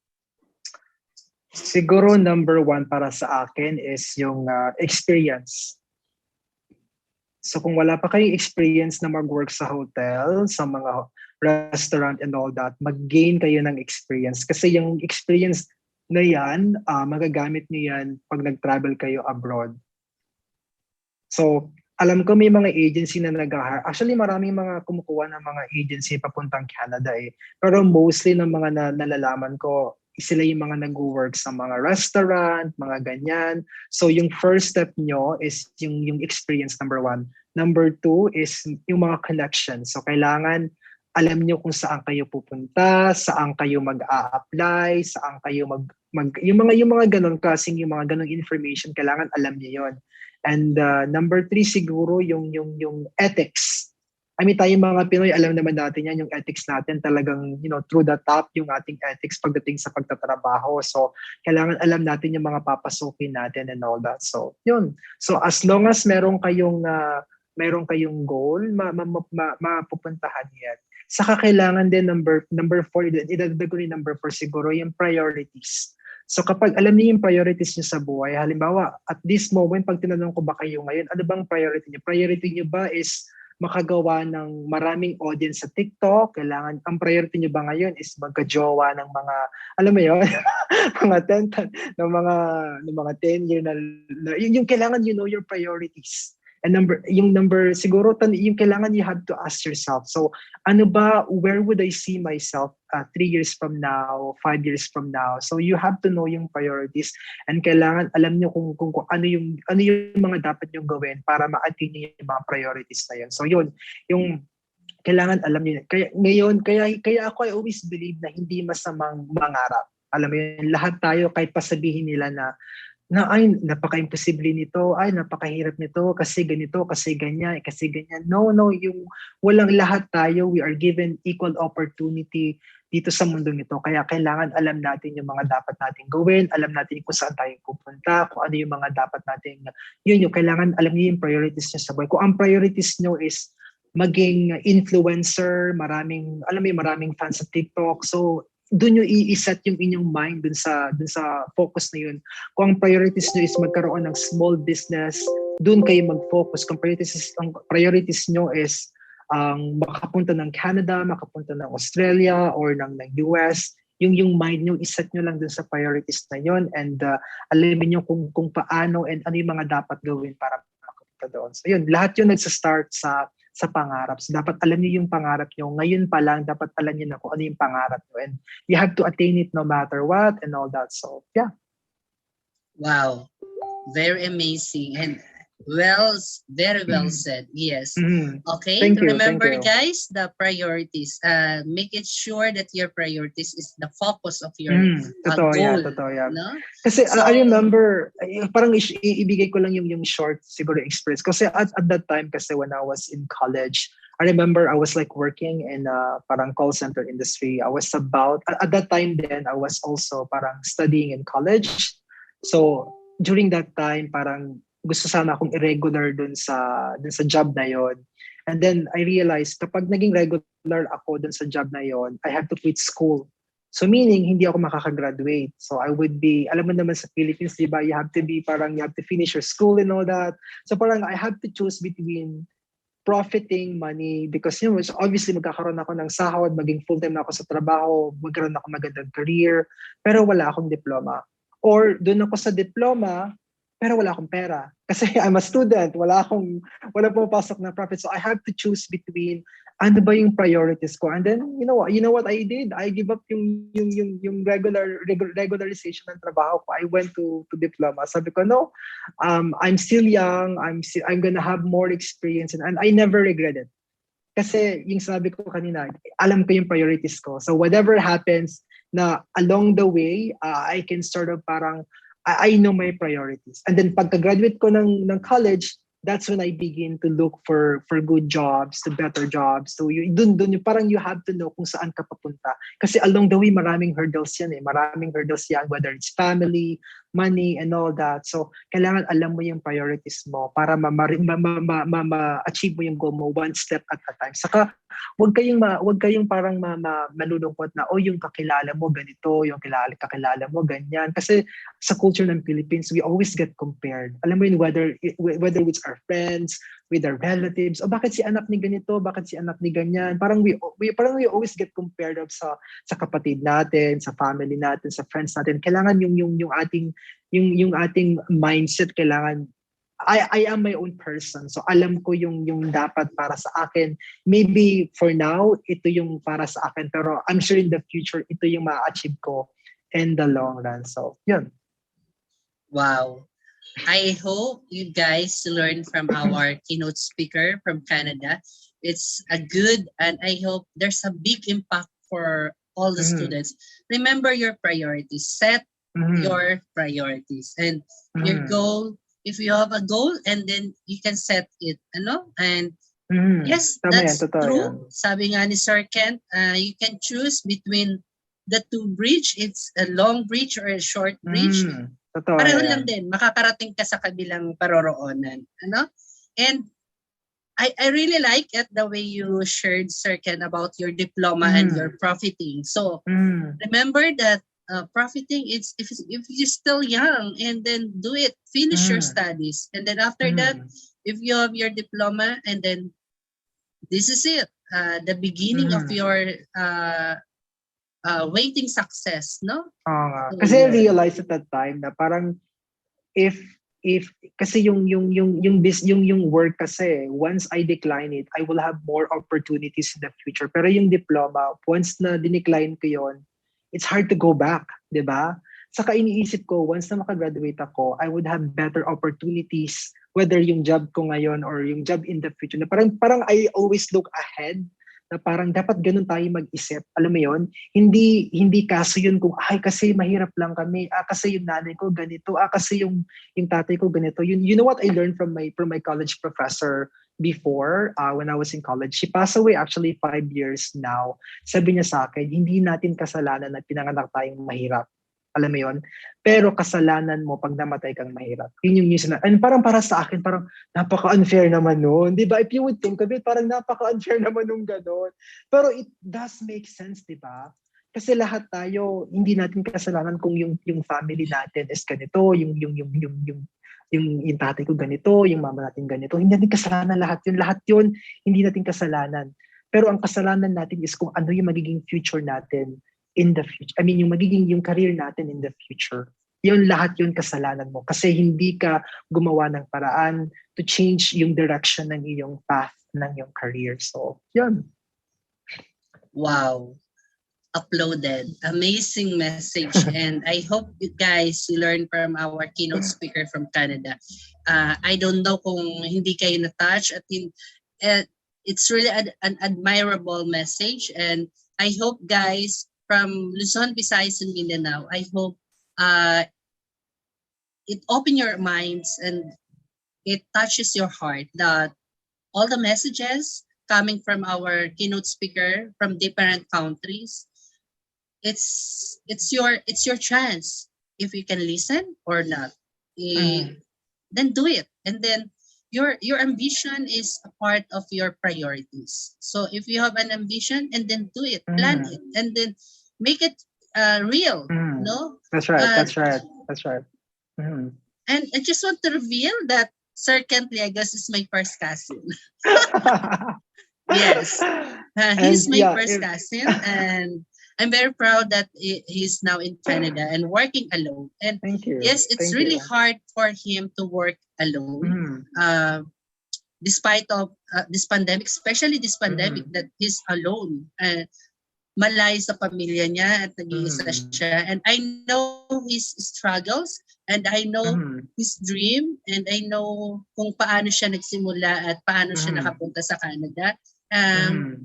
Speaker 2: Siguro number one para sa akin is yung experience. So kung wala pa kayong experience na mag-work sa hotel, sa mga restaurant and all that, mag-gain kayo ng experience. Kasi yung experience na yan, magagamit niyo yan pag nag-travel kayo abroad. So alam ko may mga agency na nag-hire. Actually, maraming mga kumukuha ng mga agency papuntang Canada eh. Pero mostly ng mga nalalaman ko, sila yung mga nag-work sa mga restaurant, mga ganyan. So yung first step nyo is yung experience, number one. Number two is yung mga connections. So kailangan alam nyo kung saan kayo pupunta, saan kayo mag-a-apply, saan kayo yung mga ganun kasing yung mga ganung information, kailangan alam niyo yon. And number three siguro yung ethics. I mean, tayong mga Pinoy, alam naman natin yan, yung ethics natin talagang, through the top yung ating ethics pagdating sa pagtatrabaho. So, kailangan alam natin yung mga papasukin natin and all that. So, yun. So, as long as meron kayong goal, mapupuntahan yan. Saka kailangan din number 4, idadagdag ko ni number 4 siguro, yung priorities. So kapag alam niyo yung priorities niyo sa buhay, halimbawa, at this moment, pag tinanong ko ba kayo ngayon, ano bang priority niyo? Priority niyo ba is makagawa ng maraming audience sa TikTok? Ang priority niyo ba ngayon is magka-jowa ng mga, alam mo yun, mga 10, ng mga 10 year yung kailangan you know your priorities. And siguro, yung kailangan you have to ask yourself, so ano ba, where would I see myself 3 years from now, 5 years from now? So you have to know yung priorities and kailangan alam nyo kung ano yung mga dapat nyo gawin para ma-attain nyo yung mga priorities na yun. So yun, yung kailangan alam niyo. Kaya ako, I always believe na hindi masamang mangarap. Alam mo yun, lahat tayo, kahit pasabihin nila ay, napaka-imposible nito, ay, napakahirap nito, kasi ganito, kasi ganyan, kasi ganyan. No, yung walang lahat tayo, we are given equal opportunity dito sa mundong ito. Kaya kailangan alam natin yung mga dapat nating gawin, alam natin kung saan tayo pupunta, kung ano yung mga dapat nating, yung kailangan alam niyo yung priorities niyo sa buhay. Kung ang priorities niyo is maging influencer, maraming fans sa TikTok, so doon yung i-set yung inyong mind dun sa focus na yun. Kung ang priorities nyo is magkaroon ng small business, doon kayo mag-focus. Kung priorities nyo is makapunta ng Canada, makapunta ng Australia, or ng US, yung mind nyo, iset nyo lang dun sa priorities na yun and alamin nyo kung paano and ano yung mga dapat gawin para makapunta doon. So yun, lahat yun nagsa-start sa pangarap. So dapat alam niyo yung pangarap niyo. Ngayon pa lang, dapat alam niyo na kung ano yung pangarap niyo. And you have to attain it no matter what and all that. So, yeah.
Speaker 1: Wow. Very amazing. And very well said. Yes.
Speaker 2: Mm-hmm.
Speaker 1: Okay.
Speaker 2: Thank you.
Speaker 1: Remember, guys, the priorities. Make it sure that your priorities is the focus of your
Speaker 2: Totoo
Speaker 1: goal.
Speaker 2: Totoo yan.
Speaker 1: No?
Speaker 2: Kasi I remember, parang ibigay ko lang yung short siguro experience. Kasi at that time, kasi when I was in college, I remember I was like working in parang call center industry. I was at that time then, I was also parang studying in college. So during that time, parang gusto sana akong irregular dun sa job na yon. And then I realized kapag naging regular ako dun sa job na yon, I have to quit school. So meaning, hindi ako makakagraduate. So I would be, alam mo naman sa Philippines, di ba, you have to finish your school and all that. So parang I have to choose between profiting money because obviously magkakaroon ako ng sahod, maging full-time na ako sa trabaho, magkaroon ako magandang career, pero wala akong diploma. Or doon ako sa diploma, pero wala akong pera. Kasi I'm a student, wala pumapasok na profit. So I have to choose between ano ba yung priorities ko. And then, you know what I did? I give up yung regularization ng trabaho ko. I went to diploma. Sabi ko, no, I'm still young. I'm gonna have more experience. And I never regret it. Kasi yung sabi ko kanina, alam ko yung priorities ko. So whatever happens na along the way, I can sort of parang, I know my priorities. And then pagka-graduate ko ng college, that's when I begin to look for good jobs, to better jobs. So dun parang you have to know kung saan ka papunta. Kasi along the way, maraming hurdles yan eh. Maraming hurdles yan, whether it's family, money, and all that. So kailangan alam mo yung priorities mo para ma-achieve mo yung goal mo one step at a time. Saka wag kayong parang malulungkot na yung kakilala mo ganito, yung kakilala mo ganyan. Kasi sa culture ng Philippines, we always get compared. Alam mo yun, whether it's our friends, with our relatives, bakit si anak ni ganito, bakit si anak ni ganyan. Parang we always get compared sa kapatid natin, sa family natin, sa friends natin. Kailangan yung ating mindset, kailangan I am my own person. So alam ko yung dapat para sa akin. Maybe for now, ito yung para sa akin. Pero I'm sure in the future, ito yung ma-achieve ko in the long run. So, yun.
Speaker 1: Wow. I hope you guys learn from our keynote speaker from Canada. It's a good, and I hope there's a big impact for all the students. Remember your priorities. Set your priorities. And your goal, if you have a goal, and then you can set it, And yes, that's true. Sabi nga ni Sir Kent, you can choose between the two bridge. It's a long bridge or a short bridge. Pareho lang din, makakarating ka sa kabilang paroroonan. And I really like it the way you shared, Sir Ken, about your diploma and your profiting. So remember that profiting, it's if you're still young, and then do it, finish your studies, and then after that, if you have your diploma, and then this is it, the beginning of your waiting success, no?
Speaker 2: Kasi I realized at that time na parang if kasi yung work kasi, once I decline it, I will have more opportunities in the future. Pero yung diploma, once na dinecline ko yon, it's hard to go back, 'di ba? Saka iniisip ko, once na makagraduate ako, I would have better opportunities, whether yung job ko ngayon or yung job in the future. Na parang I always look ahead, na parang dapat ganun tayo mag-isip. Alam mo yon, hindi kaso yun kung kasi mahirap lang kami, kasi yung nanay ko ganito, kasi yung tatay ko ganito. You know what I learned from my college professor before, when I was in college? She passed away actually 5 years now. Sabi niya sa akin, hindi natin kasalanan na pinanganak tayong mahirap. Alam mo yon? Pero kasalanan mo pag namatay kang mahirap. Yun yung news na. And parang para sa akin, parang napaka-unfair naman nun. Di ba? If you would think of it, parang napaka-unfair naman nung gano'n. Pero it does make sense, di ba? Kasi lahat tayo, hindi natin kasalanan kung yung family natin is ganito, yung tatay ko ganito, yung mama natin ganito. Hindi natin kasalanan lahat yun. Lahat yun, hindi natin kasalanan. Pero ang kasalanan natin is kung ano yung magiging future natin in the future. I mean, yung career natin in the future. Yun, lahat yun kasalanan mo. Kasi hindi ka gumawa ng paraan to change yung direction ng iyong path ng iyong career. So, yun.
Speaker 1: Wow. Uploaded. Amazing message. And I hope you guys learn from our keynote speaker from Canada. I don't know kung hindi kayo na-touch. It's really an admirable message. And I hope guys, from Luzon, Visayas, and Mindanao, I hope it open your minds and it touches your heart that all the messages coming from our keynote speaker from different countries, it's your chance. If you can listen or not, then do it. And then your ambition is a part of your priorities. So if you have an ambition, and then do it, plan it, and then make it real. No,
Speaker 2: that's right. Mm-hmm.
Speaker 1: And I just want to reveal that Sir Kent Liegas is my first cousin. Yes,
Speaker 2: And
Speaker 1: he's my
Speaker 2: yeah,
Speaker 1: first cousin, and I'm very proud that he's now in Canada and working alone. And
Speaker 2: thank you.
Speaker 1: yes, it's
Speaker 2: Thank
Speaker 1: really
Speaker 2: you.
Speaker 1: hard for him to work alone,
Speaker 2: Mm,
Speaker 1: despite of this pandemic, especially this pandemic
Speaker 2: mm,
Speaker 1: that he's alone. Malayo sa pamilya niya at nag-iisa
Speaker 2: mm,
Speaker 1: siya. And I know his struggles, and I know his
Speaker 2: mm,
Speaker 1: dream, and I know kung paano siya nagsimula at paano siya
Speaker 2: mm,
Speaker 1: nakapunta sa Canada. Um,
Speaker 2: mm.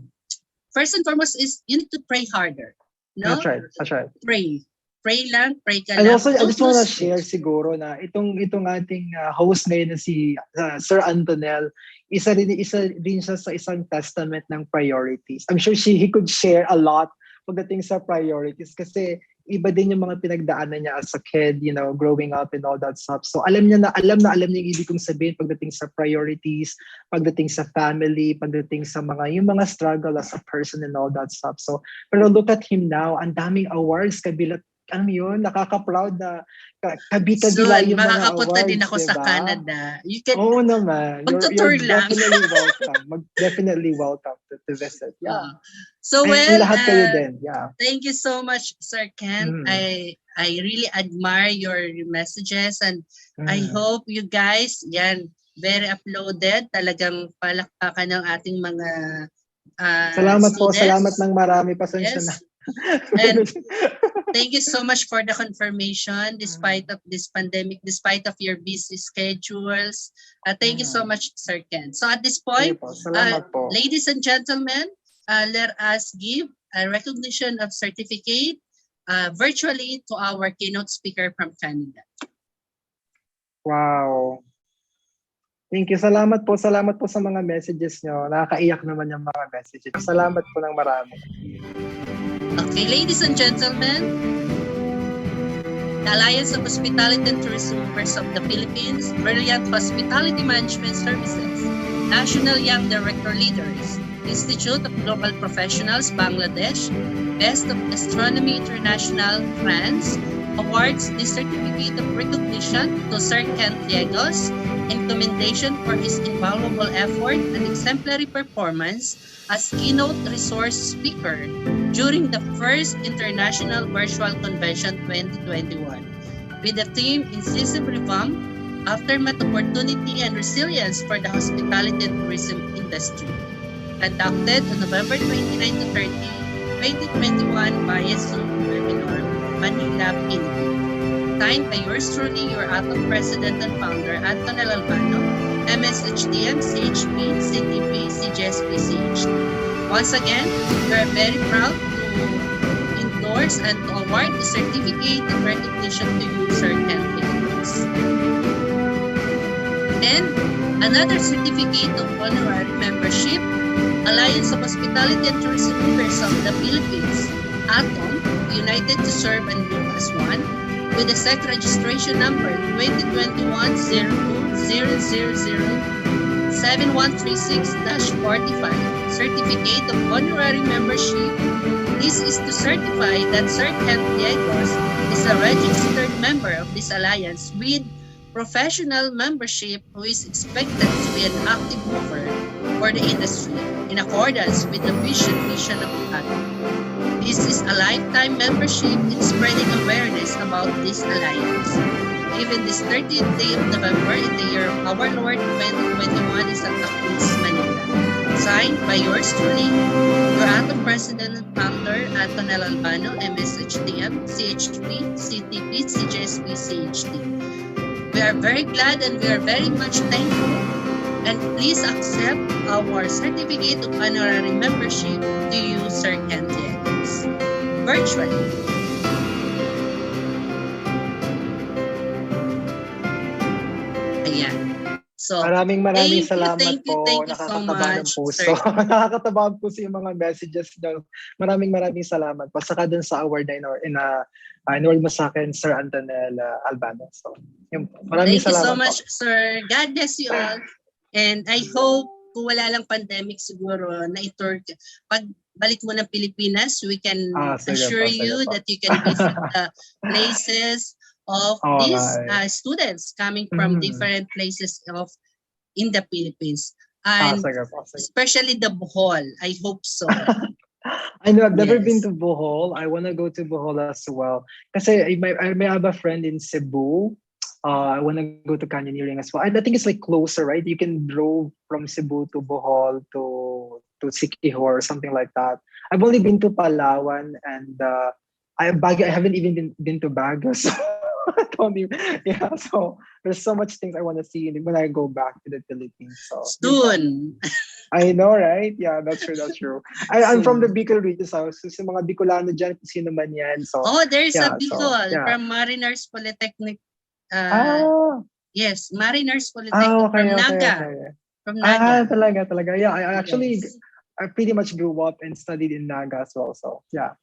Speaker 1: First and foremost is you need to pray harder.
Speaker 2: That's
Speaker 1: No?
Speaker 2: right. That's right.
Speaker 1: Pray. Pray lang, pray ka
Speaker 2: And
Speaker 1: lang.
Speaker 2: also, I
Speaker 1: Don't
Speaker 2: just want to
Speaker 1: lose
Speaker 2: share
Speaker 1: faith.
Speaker 2: siguro na itong ating host ngayon na si Sir Antonel, isa din siya sa isang testament ng priorities. I'm sure he could share a lot pagdating sa priorities kasi iba din yung mga pinagdaanan niya as a kid, you know, growing up and all that stuff. So alam niya yung ibig kong sabihin pagdating sa priorities, pagdating sa family, pagdating sa yung mga struggle as a person and all that stuff. So, pero look at him now, ang daming awards, kabilat ano yun, nakaka-proud na kabita-bila
Speaker 1: Soon,
Speaker 2: yung mga
Speaker 1: makakapunta din
Speaker 2: awards,
Speaker 1: ako
Speaker 2: di
Speaker 1: sa
Speaker 2: ba?
Speaker 1: Canada. You can,
Speaker 2: Oo naman. You're
Speaker 1: magtutour lang.
Speaker 2: definitely welcome. Definitely welcome to visit. Yeah.
Speaker 1: So
Speaker 2: And
Speaker 1: well,
Speaker 2: lahat kayo din. Yeah.
Speaker 1: thank you so much, Sir Ken.
Speaker 2: Mm,
Speaker 1: I really admire your messages, and I
Speaker 2: mm.
Speaker 1: hope you guys, yan, very uploaded. Talagang palakpakan ng ating mga
Speaker 2: Salamat po. Salamat
Speaker 1: students.
Speaker 2: ng marami. Pasensya na.
Speaker 1: Yes. And thank you so much for the confirmation despite of this pandemic, despite of your busy schedules. Thank you so much, Sir Ken. So at this
Speaker 2: Sige
Speaker 1: point,
Speaker 2: po. Salamat po.
Speaker 1: ladies and gentlemen, let us give a recognition of certificate virtually to our keynote speaker from Canada.
Speaker 2: Wow. Thank you. Salamat po. Salamat po sa mga messages nyo. Nakakaiyak naman yung mga messages. Salamat po ng marami.
Speaker 1: Okay, ladies and gentlemen, the Alliance of Hospitality and Tourism Movers of the Philippines, Brilliant Hospitality Management Services, National Young Director Leaders, Institute of Global Professionals, Bangladesh, Best of Gastronomy International, France, awards the certificate of recognition to Sir Kent Diegos in commendation for his invaluable effort and exemplary performance as keynote resource speaker during the first International Virtual Convention 2021 with the theme Incisive Revamp, Aftermath Opportunity and Resilience for the Hospitality and Tourism Industry, conducted on November 29 to 30, 2021 via Zoom webinar, Manila, Philippines. Signed by yours truly, your ATOM President and Founder, Antonel Albano, MSHTM, CHP, CTP, CGSP, CHT. Once again, we are very proud to endorse and to award the certificate and recognition to you, Sir Ken Diegos. And another certificate of honorary membership, Alliance of Hospitality and Tourism Movers of the Philippines, ATOM, United to Serve and Move as One, with the SEC registration number 2021-02000-7136-45, Certificate of Honorary Membership. This is to certify that Sir Kent Diegos is a registered member of this alliance with professional membership who is expected to be an active mover for the industry in accordance with the mission of the ATOM. This is a lifetime membership in spreading awareness about this alliance. Even this 30th day of November in the year of our Lord 2021 is at Tacuz, Manila. Signed by yours truly, your ATOM President and Founder, Antonel Albano, MSHTM, CHP, CTP, CGSP, CHT. We are very glad and we are very much thankful, and please accept our certificate of honorary membership to you, Sir Kent Diegos, virtually. Ayan. So,
Speaker 2: Maraming salamat
Speaker 1: thank you
Speaker 2: po.
Speaker 1: so
Speaker 2: Nakakataba ng
Speaker 1: much,
Speaker 2: puso.
Speaker 1: Sir.
Speaker 2: Nakakataba ang puso yung mga messages nyo. Maraming salamat po. Saka dun sa award na in-award mo sa akin, Sir Antonel Albano. So, yun po. Maraming
Speaker 1: Thank you so
Speaker 2: salamat
Speaker 1: much,
Speaker 2: po.
Speaker 1: Sir. God bless you all. And I hope kung wala lang pandemic siguro na itour. Pag balik mo ng Pilipinas, we can assure you that you can visit the places of
Speaker 2: Oo nga
Speaker 1: these
Speaker 2: eh.
Speaker 1: students coming from
Speaker 2: Mm.
Speaker 1: different places of in the Philippines.
Speaker 2: Ah,
Speaker 1: And
Speaker 2: sige po, sige.
Speaker 1: especially the Bohol. I hope so.
Speaker 2: I know I've never been
Speaker 1: Yes.
Speaker 2: to Bohol. I want to go to Bohol as well. Kasi I may have a friend in Cebu. I want to go to canyoneering as well. I think it's like closer, right? You can drove from Cebu to Bohol to Siquijor or something like that. I've only been to Palawan and I haven't even been to Baguio. So I don't even, yeah. So there's so much things I want to see when I go back to the Philippines. So yun po.
Speaker 1: Soon.
Speaker 2: I know, right? Yeah, that's true, that's true. I'm from the
Speaker 1: Soon.
Speaker 2: Bicol region, so sa mga Bicolano dyan, kung sino man yan. So,
Speaker 1: Oh, there's a
Speaker 2: yeah, so,
Speaker 1: Bicol
Speaker 2: yeah.
Speaker 1: from Mariners Polytechnic.
Speaker 2: Ah,
Speaker 1: Yes, Mariners Polytechnic
Speaker 2: okay,
Speaker 1: from
Speaker 2: okay,
Speaker 1: Naga.
Speaker 2: okay.
Speaker 1: From
Speaker 2: Ah,
Speaker 1: Naga.
Speaker 2: talaga. Yeah, I actually,
Speaker 1: Yes.
Speaker 2: I pretty much grew up and studied in Naga as well. So, yeah.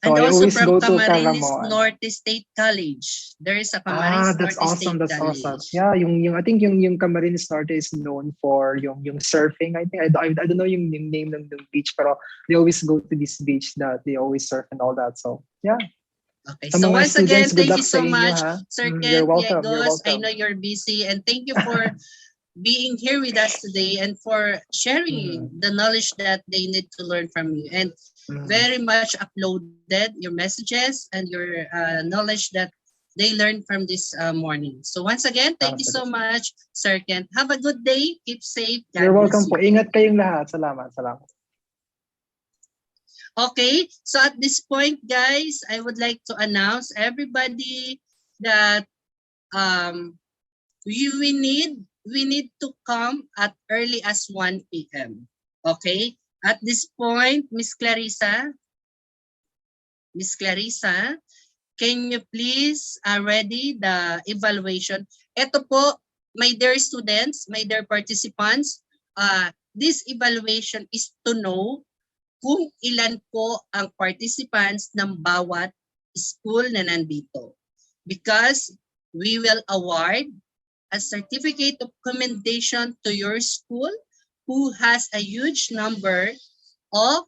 Speaker 2: So
Speaker 1: And
Speaker 2: I
Speaker 1: also
Speaker 2: always
Speaker 1: from
Speaker 2: go to
Speaker 1: Camarines
Speaker 2: Caramoan.
Speaker 1: Norte State College. There is a
Speaker 2: Ah,
Speaker 1: Camarines
Speaker 2: that's
Speaker 1: Norte
Speaker 2: awesome.
Speaker 1: State
Speaker 2: That's awesome.
Speaker 1: College.
Speaker 2: Yeah, I think yung Camarines Norte is known for yung surfing. I think I don't know yung name ng beach, pero they always go to this beach that they always surf and all that. So, yeah.
Speaker 1: Okay,
Speaker 2: Sa
Speaker 1: so
Speaker 2: mga
Speaker 1: once again,
Speaker 2: students, good
Speaker 1: thank you
Speaker 2: luck sa
Speaker 1: so
Speaker 2: inyo,
Speaker 1: much,
Speaker 2: ha?
Speaker 1: Sir
Speaker 2: You're
Speaker 1: Ken
Speaker 2: welcome. You're
Speaker 1: Tiagos. I
Speaker 2: welcome.
Speaker 1: know you're busy, and thank you for being here with us today and for sharing
Speaker 2: Mhm.
Speaker 1: the knowledge that they need to learn from you. And
Speaker 2: Mhm.
Speaker 1: very much uploaded your messages and your knowledge that they learned from this morning. So once again, thank
Speaker 2: Ah,
Speaker 1: you so
Speaker 2: sige.
Speaker 1: much, Sir Ken. Have a good day. Keep safe.
Speaker 2: You're
Speaker 1: God bless
Speaker 2: welcome po.
Speaker 1: you.
Speaker 2: Ingat kayong lahat. Salamat. Salamat.
Speaker 1: Okay, so at this point, guys, I would like to announce everybody that um, we need to come at early as 1 p.m. Okay? At this point, Miss Clarissa, can you please ready the evaluation? Ito po, my dear students, my dear participants, this evaluation is to know kung ilan po ang participants ng bawat school na nandito. Because we will award a certificate of commendation to your school who has a huge number of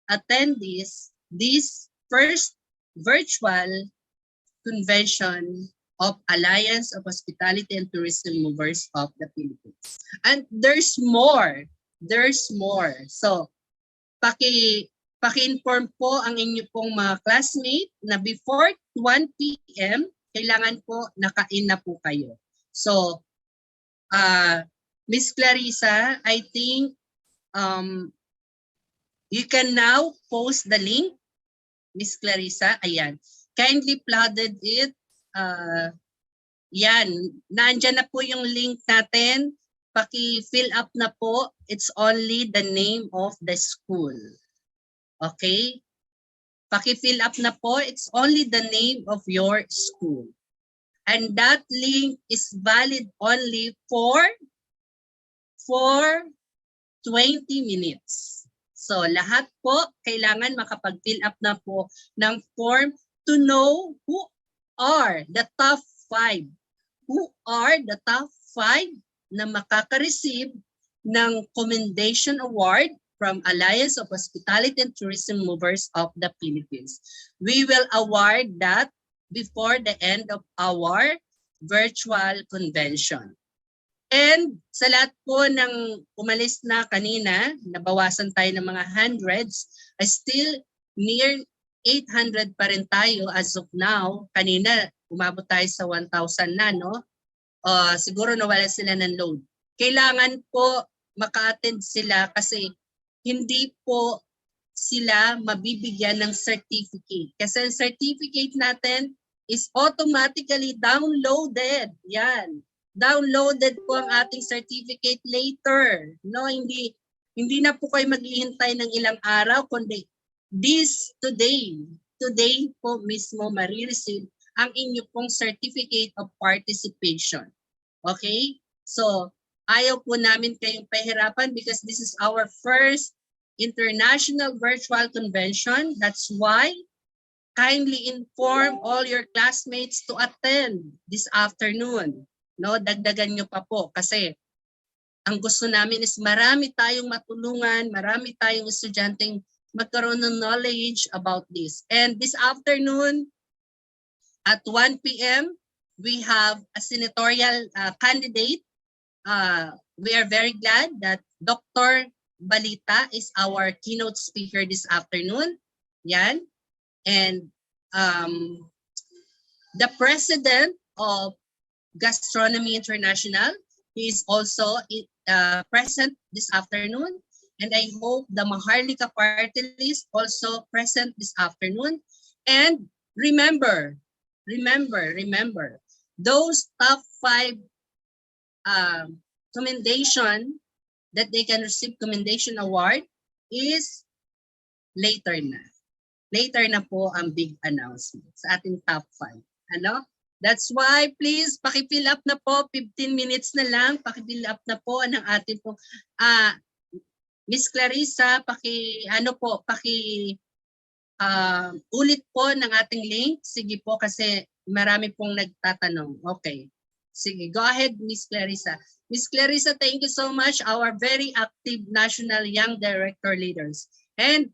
Speaker 1: attendees this first virtual convention of Alliance of Hospitality and Tourism Movers of the Philippines. And there's more. There's more. So, paki-inform po ang inyo pong mga classmate na before 1 p.m., kailangan po nakain na po kayo. So, Miss Clarissa, I think you can now post the link. Miss Clarissa, ayan. Kindly flooded it. Yan, nandyan na po yung link natin. Paki-fill up na po. It's only the name of the school. Okay? Paki-fill up na po. It's only the name of your school. And that link is valid only for 20 minutes. So lahat po kailangan makapag-fill up na po ng form to know who are the top 5. Who are the top 5 na makaka-receive ng Commendation Award from Alliance of Hospitality and Tourism Movers of the Philippines. We will award that before the end of our virtual convention. And sa lahat po ng umalis na kanina, nabawasan tayo ng mga hundreds, still near 800 pa rin tayo as of now. Kanina, umabot tayo sa 1,000 na, no? Siguro nawala sila ng load. Kailangan po maka-attend sila kasi hindi po sila mabibigyan ng certificate. Kasi ang certificate natin is automatically downloaded. Yan. Downloaded po ang ating certificate later. No, hindi na po kayo maghihintay ng ilang araw kundi today po mismo marireceive ang inyo pong certificate of participation. Okay? So, ayaw po namin kayong pahirapan because this is our first international virtual convention. That's why kindly inform all your classmates to attend this afternoon. No, dagdagan nyo pa po kasi ang gusto namin is marami tayong matulungan, marami tayong estudyanteng magkaroon ng knowledge about this. And this afternoon, At 1 p.m., we have a senatorial candidate. We are very glad that Dr. Balita is our keynote speaker this afternoon. Yan. And the president of Gastronomy International, he is also present this afternoon. And I hope the Maharlika party list also present this afternoon. And remember, those top 5 commendation that they can receive commendation award is later na. Later na po ang big announcement sa ating top 5. Ano? That's why please paki-fill up na po, 15 minutes na lang, paki-fill up na po ng ating po Miss Clarissa, ulit po ng ating link. Sige po kasi marami pong nagtatanong. Okay. Sige, go ahead Miss Clarissa. Miss Clarissa, thank you so much, our very active National Young Director Leaders. And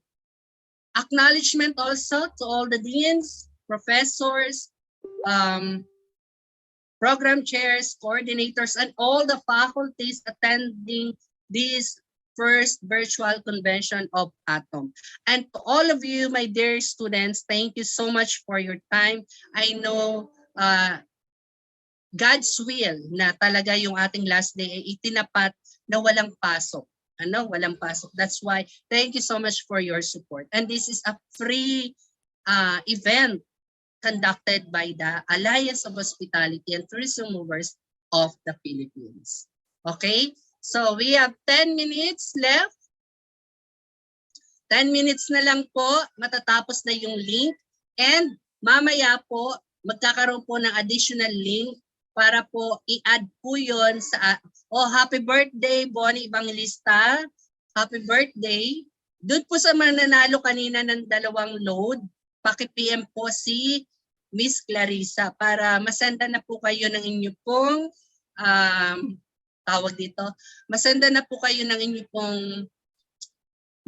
Speaker 1: acknowledgement also to all the deans, professors, program chairs, coordinators, and all the faculties attending this first virtual convention of ATOM. And to all of you, my dear students, thank you so much for your time. I know God's will na talaga yung ating last day ay itinapat na walang pasok. Walang pasok. That's why, thank you so much for your support. And this is a free event conducted by the Alliance of Hospitality and Tourism Movers of the Philippines. Okay? So we have 10 minutes left. 10 minutes na lang po, matatapos na yung link. And mamaya po, magkakaroon po ng additional link para po i-add po yun sa, happy birthday, Bonnie Evangelista. Happy birthday. Doon po sa mananalo kanina ng 2 load, paki-PM po si Miss Clarissa para masenda na po kayo ng inyo pong, masenda na po kayo ng inyo pong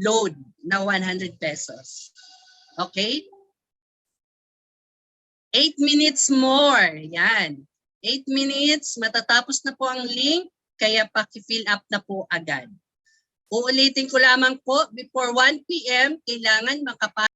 Speaker 1: load na 100 pesos. Okay? 8 minutes more. Yan. 8 minutes, matatapos na po ang link, kaya paki-fill up na po agad. Uulitin ko lamang po, before 1 p.m., kailangan